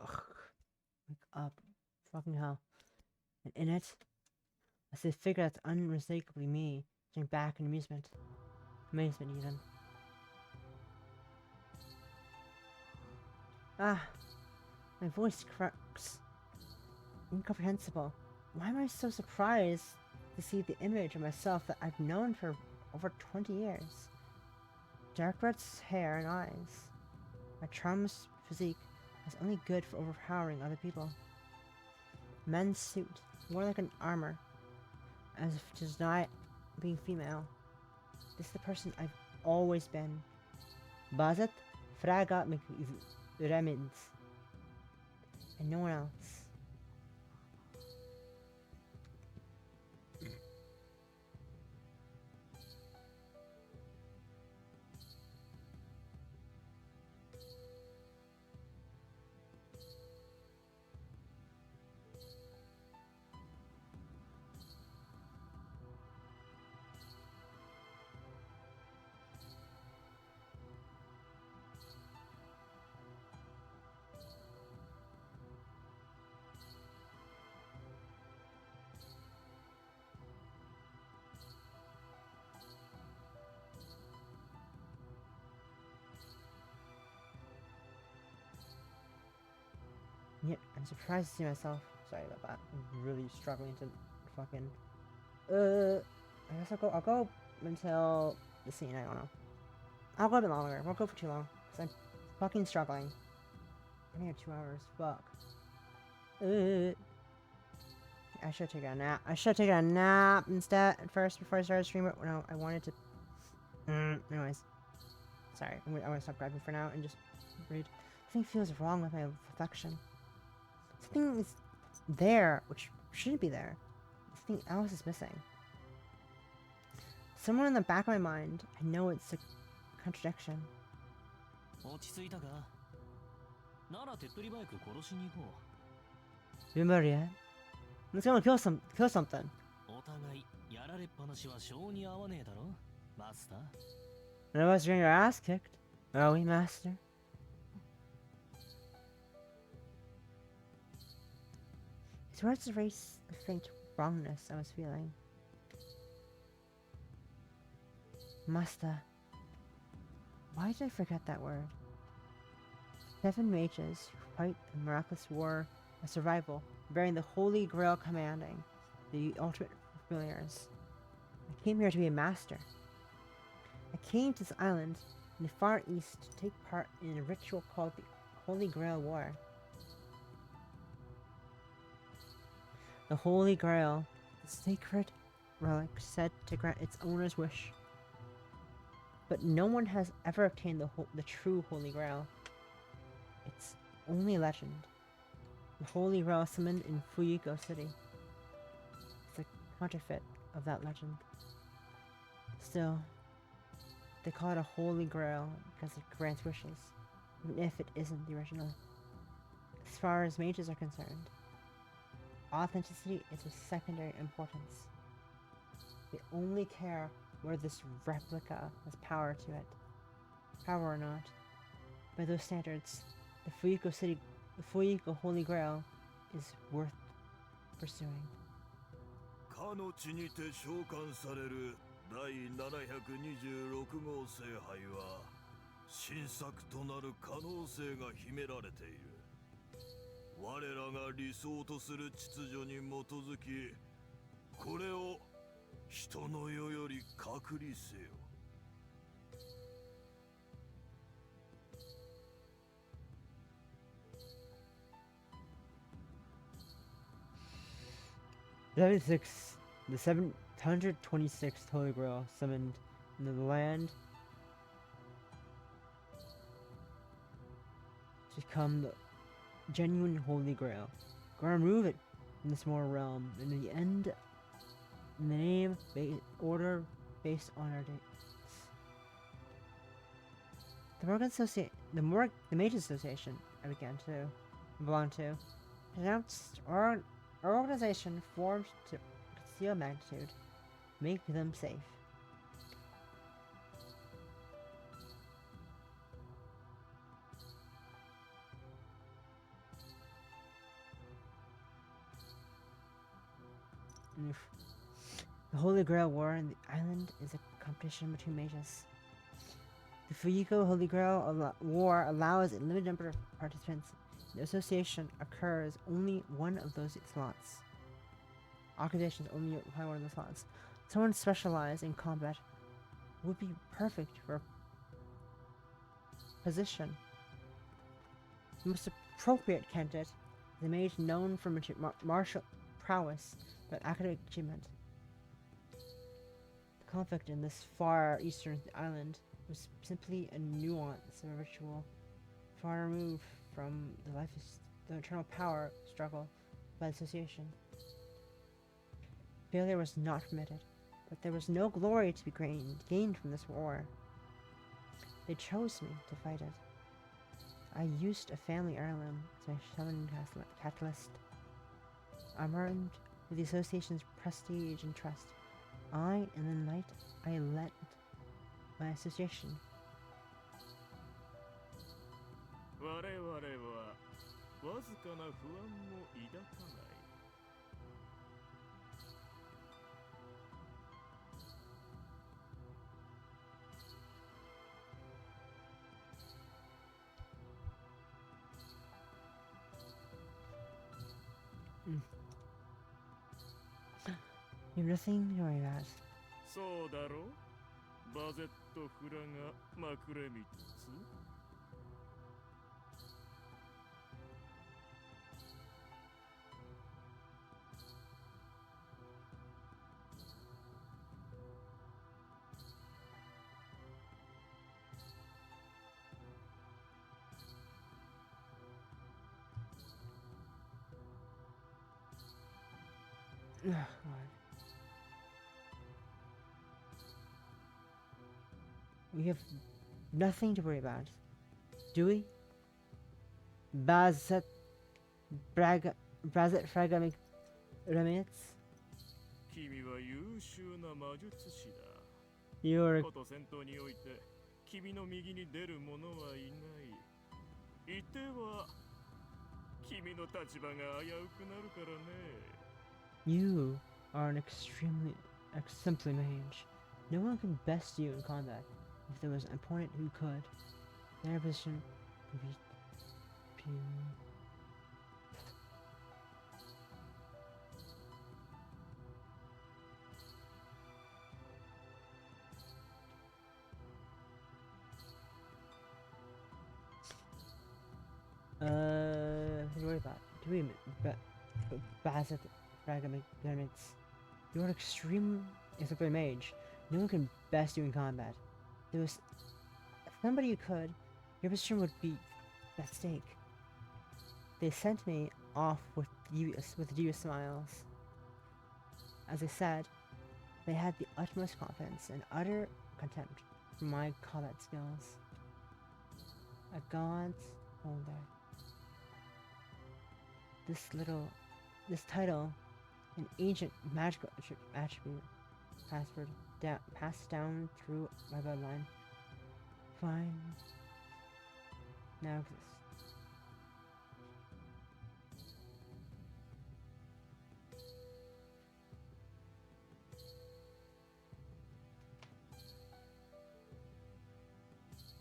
Ugh. Wake up. Fucking hell. And in it, I see a figure that's unmistakably me, sitting back in amusement. Amazement, even. Ah, my voice cracks. Incomprehensible. Why am I so surprised to see the image of myself that I've known for over 20 years? Dark red hair and eyes. My charmless physique is only good for overpowering other people. Men's suit, more like an armor, as if to deny being female. This is the person I've always been. Bazet Fraga Remins. And no one else. Yet, I'm surprised to see myself. Sorry about that. I'm really struggling to fucking. I guess I'll go until the scene. I don't know. I'll go a bit longer. I won't go for too long because I'm fucking struggling. I only have 2 hours. Fuck. I should take a nap. I should take a nap instead at first before I started streaming. No, I wanted to. Anyways, sorry. I'm gonna stop grabbing for now and just read. Something feels wrong with my reflection. Something is there, which shouldn't be there. Something else is missing. Somewhere in the back of my mind, I know it's a contradiction. 落ち着いたか？なら手っ取り早く殺しに行こ Remember yet? Let's go and kill something. う。お互いやられっぱなしは性に合わねえだろ、マスター。 None of us are getting our ass kicked, are we, Master? His words erase the faint wrongness I was feeling. Master. Why did I forget that word? 7 mages who fight the miraculous war of survival, bearing the Holy Grail commanding the ultimate familiars. I came here to be a master. I came to this island in the far east to take part in a ritual called the Holy Grail War. The Holy Grail, the sacred relic said to grant its owner's wish. But no one has ever obtained the true Holy Grail. It's only legend. The Holy Grail summoned in Fuyuko City. It's a counterfeit of that legend. Still, they call it a Holy Grail because it grants wishes, even if it isn't the original. As far as mages are concerned, authenticity is of secondary importance. They only care whether this replica has power to it. Power or not. By those standards, the Fuyuko Holy Grail is worth pursuing. かの地にて召喚される第726号聖杯は新作となる可能性が秘められている。我らが理想とする秩序に基づき、これを人の世より隔離せよ。The 726th Holy Grail summoned into the land to become the genuine Holy Grail. Gonna remove it from this mortal realm in the end, in the name, order based on our dates. The Mage Association I began to belong to announced our organization formed to conceal magnitude, make them safe. Oof. The Holy Grail War in the island is a competition between mages. The Fuyiko Holy Grail War allows a limited number of participants. The association occurs only one of those slots. Occupation is only one of those slots. Someone specialized in combat would be perfect for a position. The most appropriate candidate is a mage known for martial prowess but academic achievement. The conflict in this far eastern island was simply a nuance of a ritual, far removed from the eternal power struggle by association. Failure was not permitted, but there was no glory to be gained from this war. They chose me to fight it. I used a family heirloom as my summoning catalyst. I'm armed with the association's prestige and trust. In the night, I led my association. 我々はわずかな不安も抱かない。You have nothing to worry about. そうだろう？バゼット・フラガ・マクレミッツ。Ugh, God. We have nothing to worry about, do we? Brazet Fraga Remits? 君は優秀な魔術師だ。 You're こと戦闘において君の右に出る者はいない。いては君の立場が危うくなるからね。 You are an exemplary mage. No one can best you in combat. If there was an opponent who could, their position would be what do you worry about? Do we Bazet Fragments? You are an extreme exemplary mage. No one can best you in combat. There was somebody who could, your position would be at stake. They sent me off with devious smiles. As I said, they had the utmost confidence and utter contempt for my combat skills. A god's holder. This title, an ancient magical attribute, passed down through my bloodline. Fine. Now exists.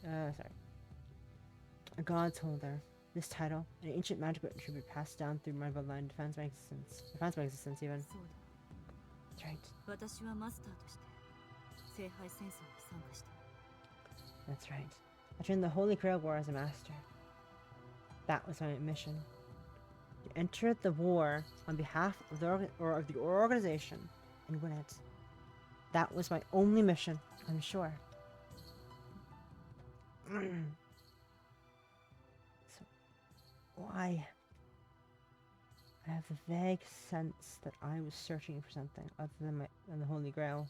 Sorry. A god's holder. This title, an ancient magical attribute passed down through my bloodline, defends my existence even. That's right. 私はマスターとして聖杯戦争に参加した。 That's right. I trained the Holy Grail War as a master. That was my mission. To enter the war on behalf of the organization and win it. That was my only mission, I'm sure. So, why? I have the vague sense that I was searching for something other than the Holy Grail.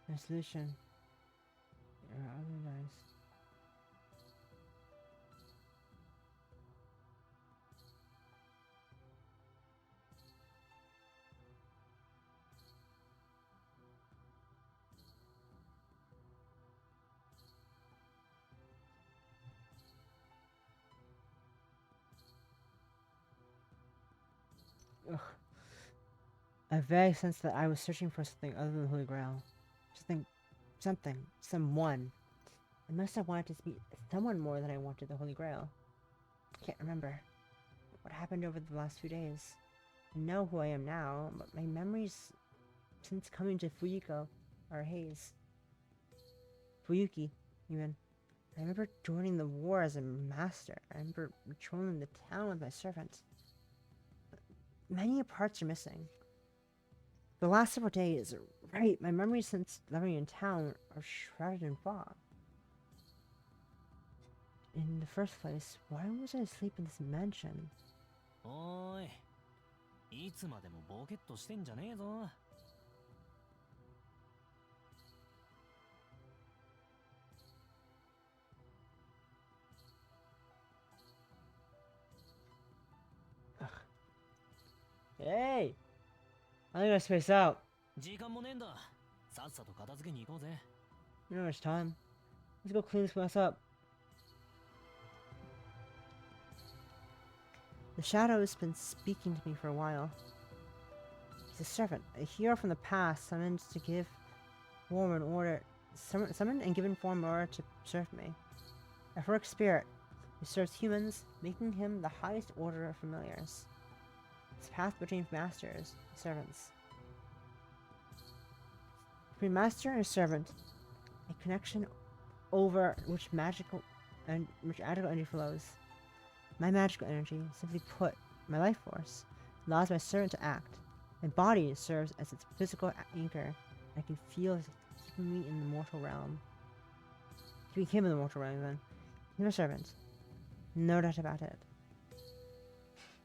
No solution. There are other guys. Ugh. A vague sense that I was searching for something other than the Holy Grail. Someone. I must have wanted to meet someone more than I wanted the Holy Grail. I can't remember what happened over the last few days. I know who I am now, but my memories since coming to Fuyuko are haze. Fuyuki, even. I remember joining the war as a master. I remember patrolling the town with my servant. Many parts are missing. The last several days, right, my memories since living in town are shrouded in fog. In the first place, why was I asleep in this mansion? Oi. いつまでもボケっとしてんじゃねえぞ。Hey! I think I space out. 時間もねえんだ。さっさと片付けに行こうぜ。You know, it's time. Let's go clean this mess up. The shadow has been speaking to me for a while. He's a servant, a hero from the past, summoned to give form in order, summoned and given form in order to serve me. A heroic spirit who serves humans, making him the highest order of familiars. His path between masters and servants. Between master and servant, a connection over which magical energy flows. My magical energy, simply put, my life force, allows my servant to act. My body serves as its physical anchor. I can feel it keeping me in the mortal realm. Keeping him in the mortal realm, then. He's a servant. No doubt about it.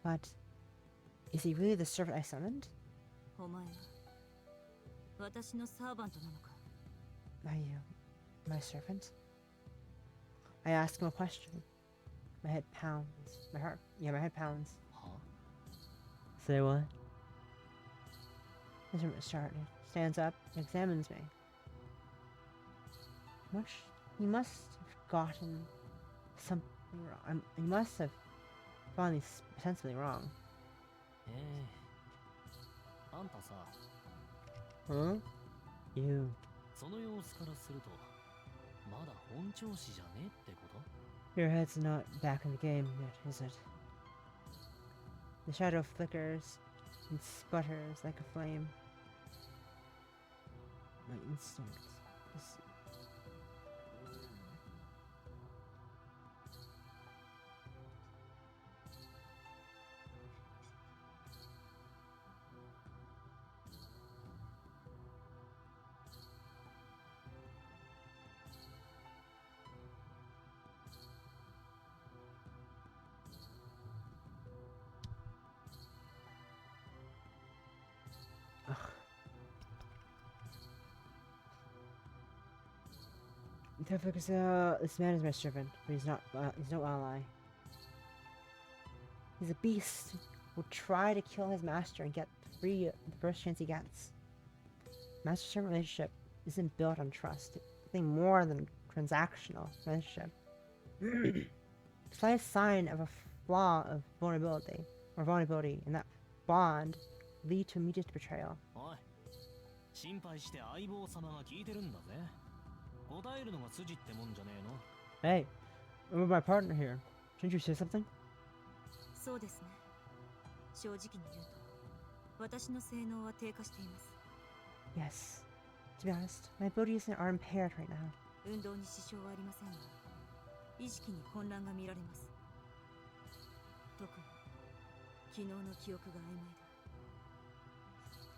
But, is he really the servant I summoned? Are you my servant? I ask him a question. My head pounds. My head pounds. Huh? Say what? The servant started, stands up, and examines me. He must have gotten something wrong. He must have finally sensibly wrong. Huh? You. その様子からすると、まだ本調子じゃねってこと？ Your head's not back in the game yet, is it? The shadow flickers and sputters like a flame. My instinct is... This man is my servant, but he's no ally. He's a beast who will try to kill his master and get free the first chance he gets. Master-servant relationship isn't built on trust. It's nothing more than a transactional relationship. Slight sign of a flaw of vulnerability in that bond lead to immediate betrayal. おい、心配して相棒様が聞いてるんだぜ。答えるのが筋ってもんじゃねえの？ Hey, I'm with my partner here. Shouldn't you say something? そうですね。正直に言うと、私の性能は低下しています。 Yes. To be honest, my abilities are impaired right now. 運動に支障はありませんが、意識に混乱が見られます。特に昨日の記憶が曖昧だ。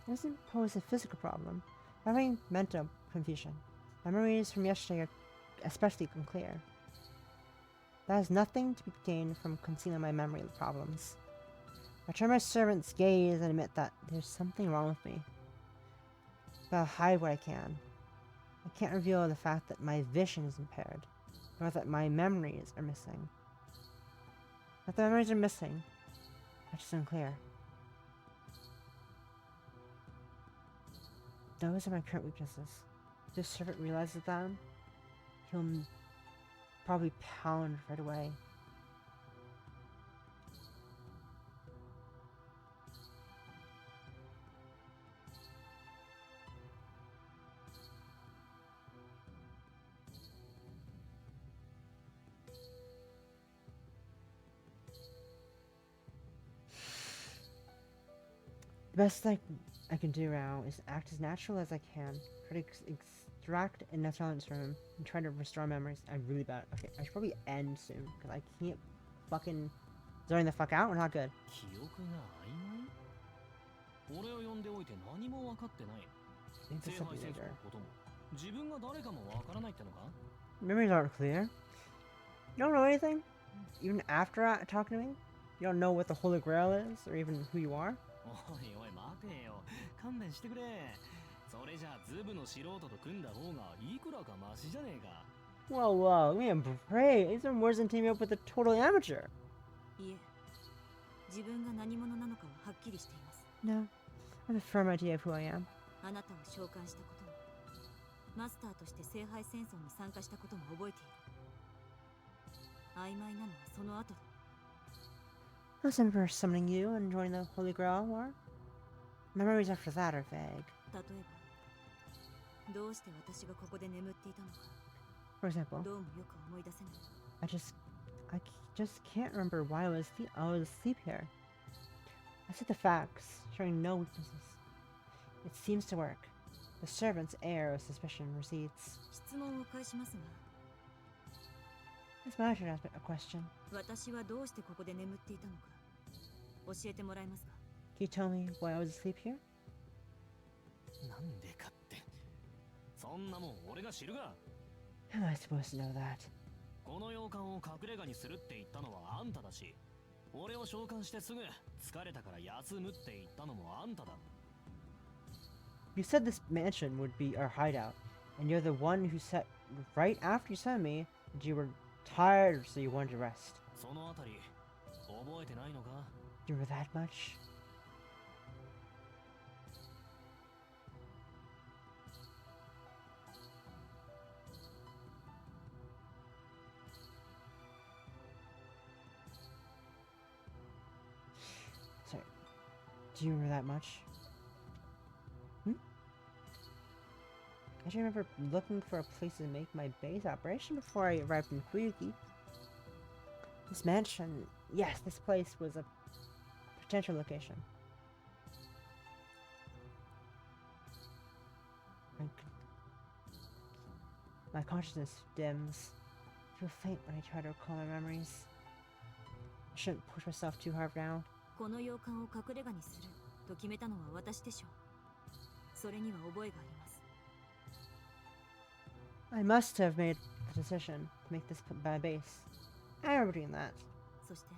It doesn't pose a physical problem. I'm having mental confusion. Memories from yesterday are especially unclear. That has nothing to be gained from concealing my memory problems. I turn my servant's gaze and admit that there's something wrong with me. But I'll hide what I can. I can't reveal the fact that my vision is impaired, nor that my memories are missing. That the memories are missing, that's just unclear. Those are my current weaknesses. If this servant realizes them, he'll probably pound right away. The best thing I can do now is act as natural as I can. Try to extract enough talents from him and try to restore memories. I'm really bad. Okay, I should probably end soon because I can't fucking zoning the fuck out. We're not good. 記憶が曖昧？俺を呼んでおいて何も分かってない。 I think 聖 there's 杯 something 戦争 later. のことも自分が誰かも分からないってのか？ Memories aren't clear. You don't know anything? Even after talking to me? You don't know what the Holy Grail is or even who you are? おいおい待てよ。勘弁してくれ。それじゃあズブの素人と組んだ方がいくらかマシじゃねえか。 Whoa, whoa, give me a break. These are worse than teaming up with a total amateur. いえ、自分が何者なのかははっきりしています。 No, I have a firm idea of who I am. あなたを召喚したことも、マスターとして聖杯戦争に参加したことも覚えている。曖昧なのはその後だ。 I was remember summoning you and joining the Holy Grail War. Memories after that are vague. 例えば、どうして私がここで眠っていたのか、 For example, どうもよく思い出せない。 I just can't remember why I was asleep here. I said the facts, showing no weaknesses. It seems to work. The servant's air of suspicion recedes. 質問を返しますが、 It's my turn to ask a question. 私はどうしてここで眠っていたのか、教えてもらえますか？ Can you tell me why I was asleep here? なんでかって。そんなもん俺が知るが。 How am I supposed to know that? この洋館を隠れ家にするって言ったのはあんただし、俺を召喚してすぐ疲れたから休むって言ったのもあんただ。 You said this mansion would be our hideout, and you're the one who said right after you sent me that you were tired, so you wanted to rest. そのあたり覚えてないのか？ You were that much? Sorry. Do you remember that much? I do remember looking for a place to make my base operation before I arrived in Fuyuki. This mansion, yes, this place was a potential location. My consciousness dims. I feel faint when I try to recall my memories. I shouldn't push myself too hard now. この洋館を隠れ家にすると決めたのは私でしょう。それには覚えがあります。 I must have made the decision to make this my base. I remember doing that. そして、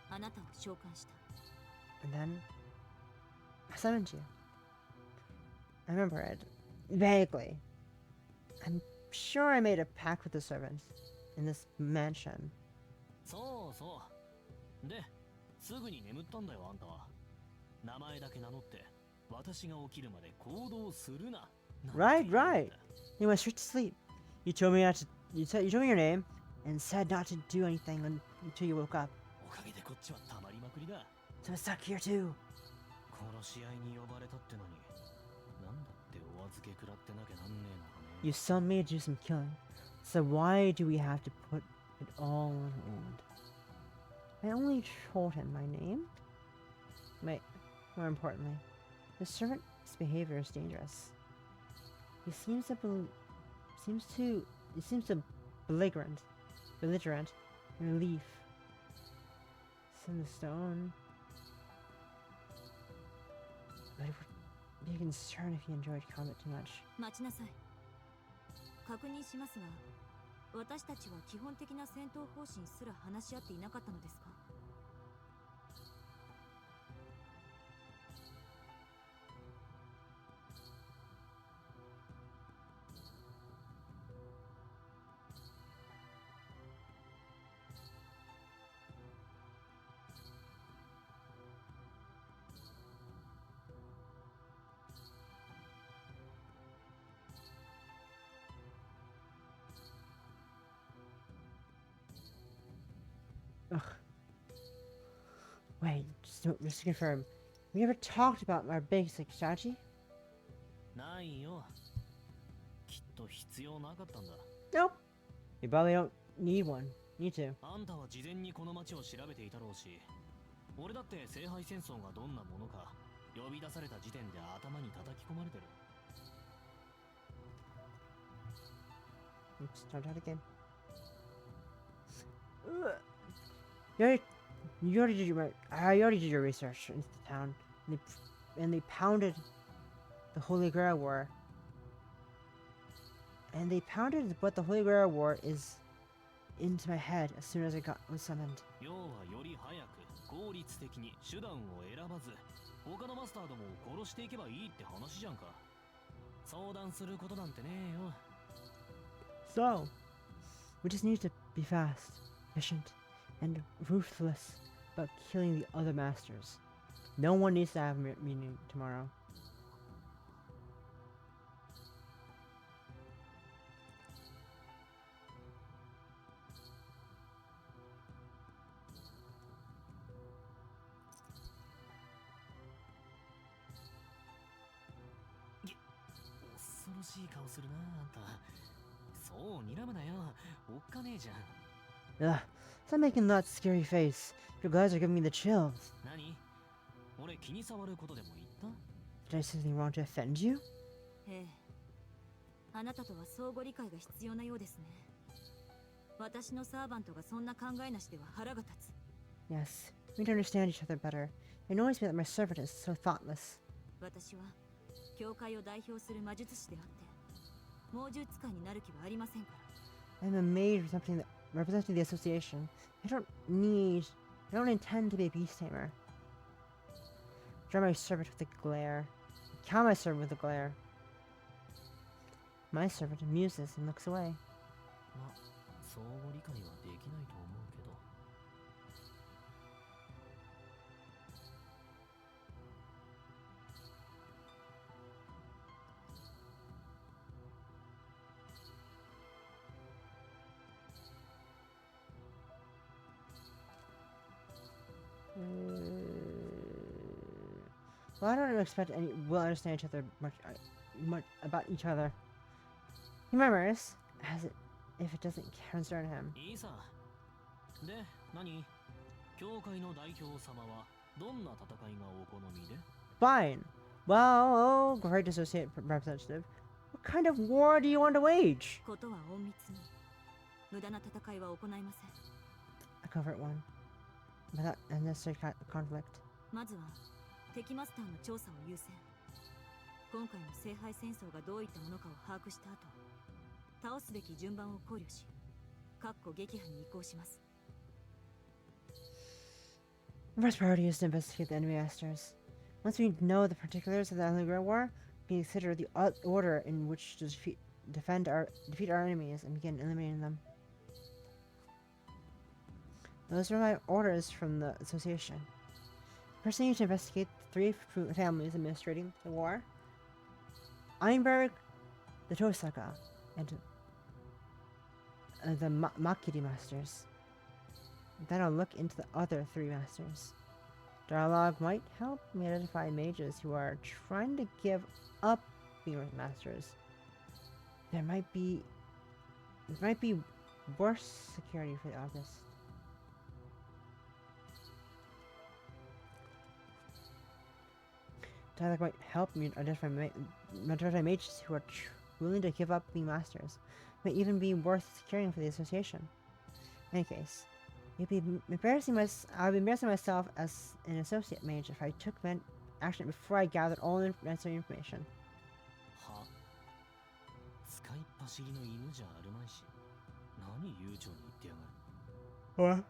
あなたを召喚した。 And then I summoned you. I remember it vaguely. I'm sure I made a pact with the servants in this mansion. そうそう。で、すぐに眠ったんだよあんたは。名前だけ名乗って私が起きるまで行動するな。 Right, right. You went straight to sleep. You told me not to. You told me your name and said not to do anything until you woke up. おかげでこっちはたまりまくりだ。 So I'm stuck here too. 殺し合いに呼ばれたってのに、なんだってお預け食らってなきゃなんねえのかね。 You summoned me to do some killing. So why do we have to put it all on hold? I only told him my name. Wait, more importantly, the servant's behavior is dangerous. He seems belligerent, in relief. It's in the stone. But it would be a concern if he enjoyed combat too much. 待ちなさい。確認しますが、私たちは基本的な戦闘方針すら話し合っていなかったのですか？ Ugh. Wait, just to confirm, we never talked about our basic strategy? ないよ。きっと必要なかったんだ。 Nope. You probably don't need one. Need to. あんたは事前にこの町を調べていたろうし、俺だって聖杯戦争がどんなものか呼び出された時点で頭に叩き込まれてる。 Let's start that again. Ugh. You already did your I already did your research into the town, and they pounded the Holy Grail War. And they pounded what the Holy Grail War is into my head as soon as I was summoned. 要はより早く効率的に手段を選ばず、他のマスターどもを殺していけばいいって話じゃんか。相談することなんてねえよ。 So, we just need to be fast, efficient, and ruthless about killing the other masters. No one needs to have a meeting tomorrow. Ugh, stop making that scary face. Your eyes are giving me the chills. 何？俺気に障ることでも言った？ Did I say something wrong to offend you? ええ。あなたとは相互理解が必要なようですね。私のサーバントがそんな考えなしでは腹が立つ。 Yes, we need to understand each other better. It annoys me that my servant is so thoughtless. 私は教会を代表する魔術師であって、猛獣使いになる気はありませんから。 I'm a mage representing the association. I don't intend to be a beast tamer. Draw my servant with a glare. Count my servant with a glare. My servant amuses and looks away. まあ、相互理解はできないと思うけど。Well, I don't expect we'll understand each other much about each other. He murmurs, if it doesn't concern him. いいさ。で、何？教会の代表様はどんな戦いがお好みで？ Fine. Well, great associate representative. What kind of war do you want to wage? ことは隠密に。無駄な戦いは行いません。 A covert one. Without unnecessary conflict. まずは敵マスターの調査を優先。今回の聖杯戦争がどういったものかを把握した後、倒すべき順番を考慮し、撃破に移行します。 First priority is to investigate the enemy masters. Once we know the particulars of the Underground War, we consider the order in which to defeat our enemies and begin eliminating them. Those are my orders from the association. First, I need to investigate the 3 families administrating the war: Einberg, the Tosaka, and the Makiri masters. Then I'll look into the other 3 masters. Dialogue might help me identify mages who are trying to give up being masters. There might be worse security for the August. Dialogue might help me identify mages who are willing to give up being masters. May even be worth securing for the association. In any case, I'd be embarrassing myself as an associate mage if I took action before I gathered all the necessary information. は使いっ走りの犬じゃあるまいし、何悠長に言ってやがる。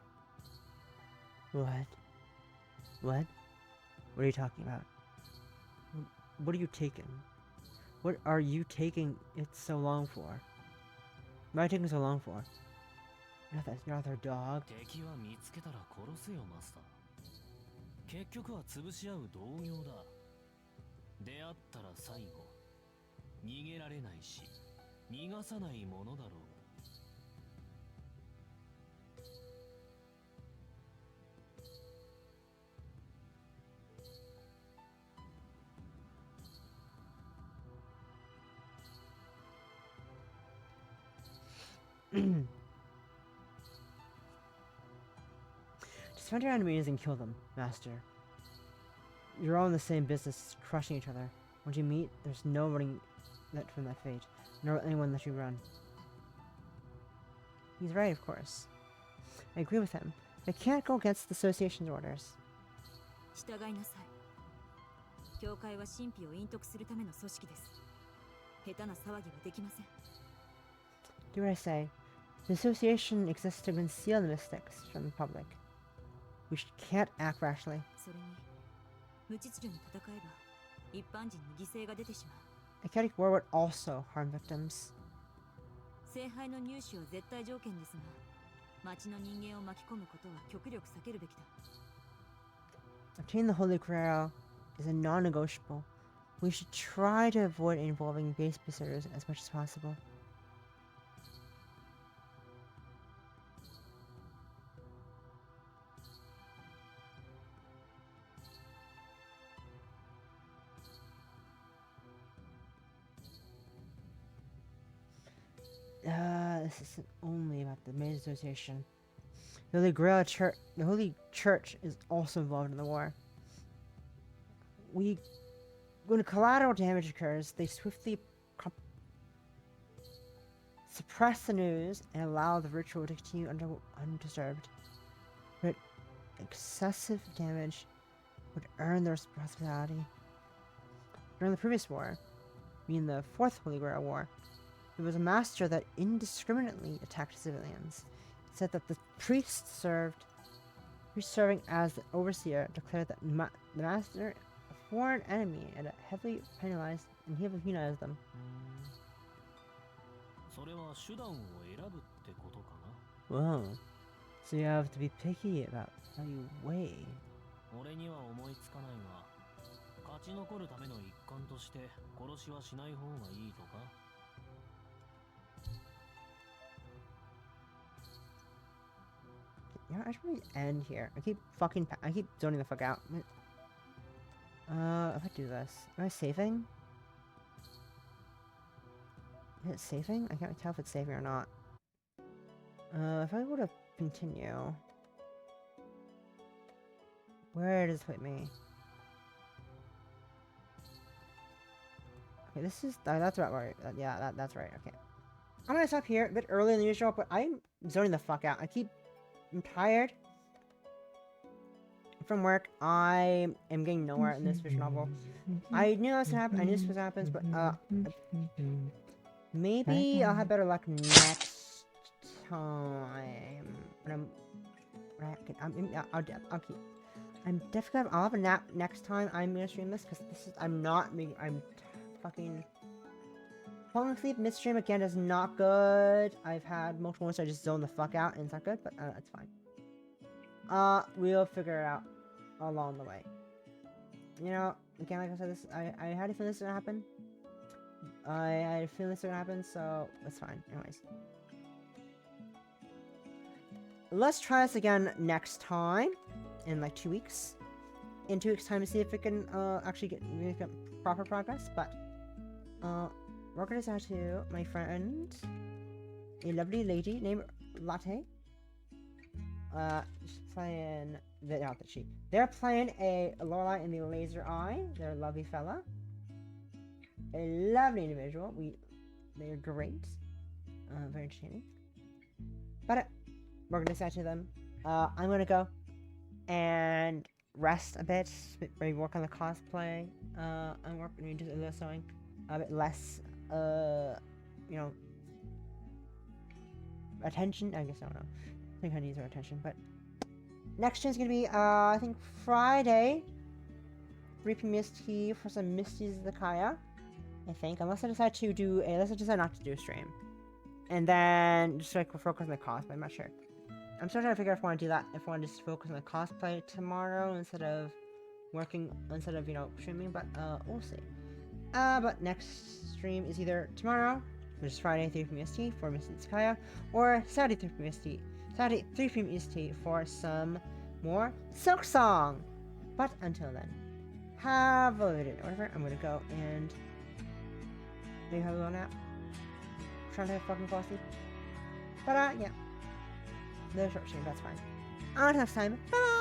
What? What? What are you talking about? What are you taking? What are you taking it so long for? What are you taking so long for? You're not their dog. 敵は見つけたら殺せよマスター。結局は潰し合う同業だ。出会ったら最後。逃げられないし、逃がさないものだろうが。Just find your enemies and kill them, Master. You're all in the same business, crushing each other. Once you meet, there's no running from that fate, nor anyone that you run. He's right, of course. I agree with him. I can't go against the association's orders. 従いなさい。教会は神秘を隠匿するための組織です。下手な騒ぎはできません。 Do what I say. The association exists to conceal the mystics from the public. We can't act rashly. それに、無秩序に戦えば一般人に犠牲が出てしまう。 A chaotic war would also harm victims. 聖杯の入手は絶対条件ですが、町の人間を巻き込むことは極力避けるべきだ。 Obtaining the Holy Grail is a non-negotiable. We should try to avoid involving base visitors as much as possible. This isn't only about the Mage Association. The Holy Church is also involved in the war. When collateral damage occurs, they swiftly suppress the news and allow the ritual to continue undisturbed. But excessive damage would earn their responsibility. During the previous war, meaning the Fourth Holy Grail War, there was a master that indiscriminately attacked civilians. It said that the priest serving as the overseer declared that the master, a foreign enemy, and heavily penalized them. それは手段を選ぶってことかな。 Whoa. So you have to be picky about how you weigh. 俺には思いつかないが、勝ち残るための一環として殺しはしない方がいいとか。 Yeah, I should really end here. I keep zoning the fuck out. If I do this, am I saving? Is it saving? I can't tell if it's saving or not. If I were to continue, where does it put me? Okay, this is that's about right. Yeah, that's right. Okay, I'm gonna stop here a bit earlier than usual, but I'm zoning the fuck out. I'm tired from work. I am getting nowhere in this visual novel. I knew this would happen. I knew this was happen, but maybe I'll have better luck next time. I'm definitely. I'll have a nap next time I'm gonna stream this because this is. I'm fucking. Falling asleep midstream again is not good. I've had multiple ones I just zone the fuck out and it's not good, but it's fine. We'll figure it out along the way. You know, again, like I said, I had a feeling this was gonna happen. I had a feeling this was gonna happen, so it's fine. Anyways. Let's try this again next time, in like 2 weeks. In 2 weeks' time to see if we can actually make proper progress, but we're gonna start to my friend, a lovely lady named Latte. She's playing they're playing a Lorelei in the Laser Eye. They're a lovely fella, a lovely individual. They're great, very entertaining. But we're gonna start to them I'm gonna go and rest a bit, maybe work on the cosplay. I'm working just a little sewing, a bit less, you know, attention. I guess I don't know. I think I need more attention, but next stream is gonna be, I think Friday. 3 p.m. EST for some Misty's Zakaya, I think, unless I decide not to do a stream. And then just like focus on the cosplay, I'm not sure. I'm still trying to figure out if I want to do that, if I want to just focus on the cosplay tomorrow instead of you know, streaming, but we'll see. But next stream is either tomorrow, which is Friday 3 p.m. EST for Misty's Zakaya, or Saturday 3 p.m. EST. Saturday 3 p.m. EST for some more Silk Song. But until then, have a little whatever. I'm gonna go and maybe have a little nap. Trying to fucking fall asleep. But yeah. No short stream, that's fine. Until next time, bye!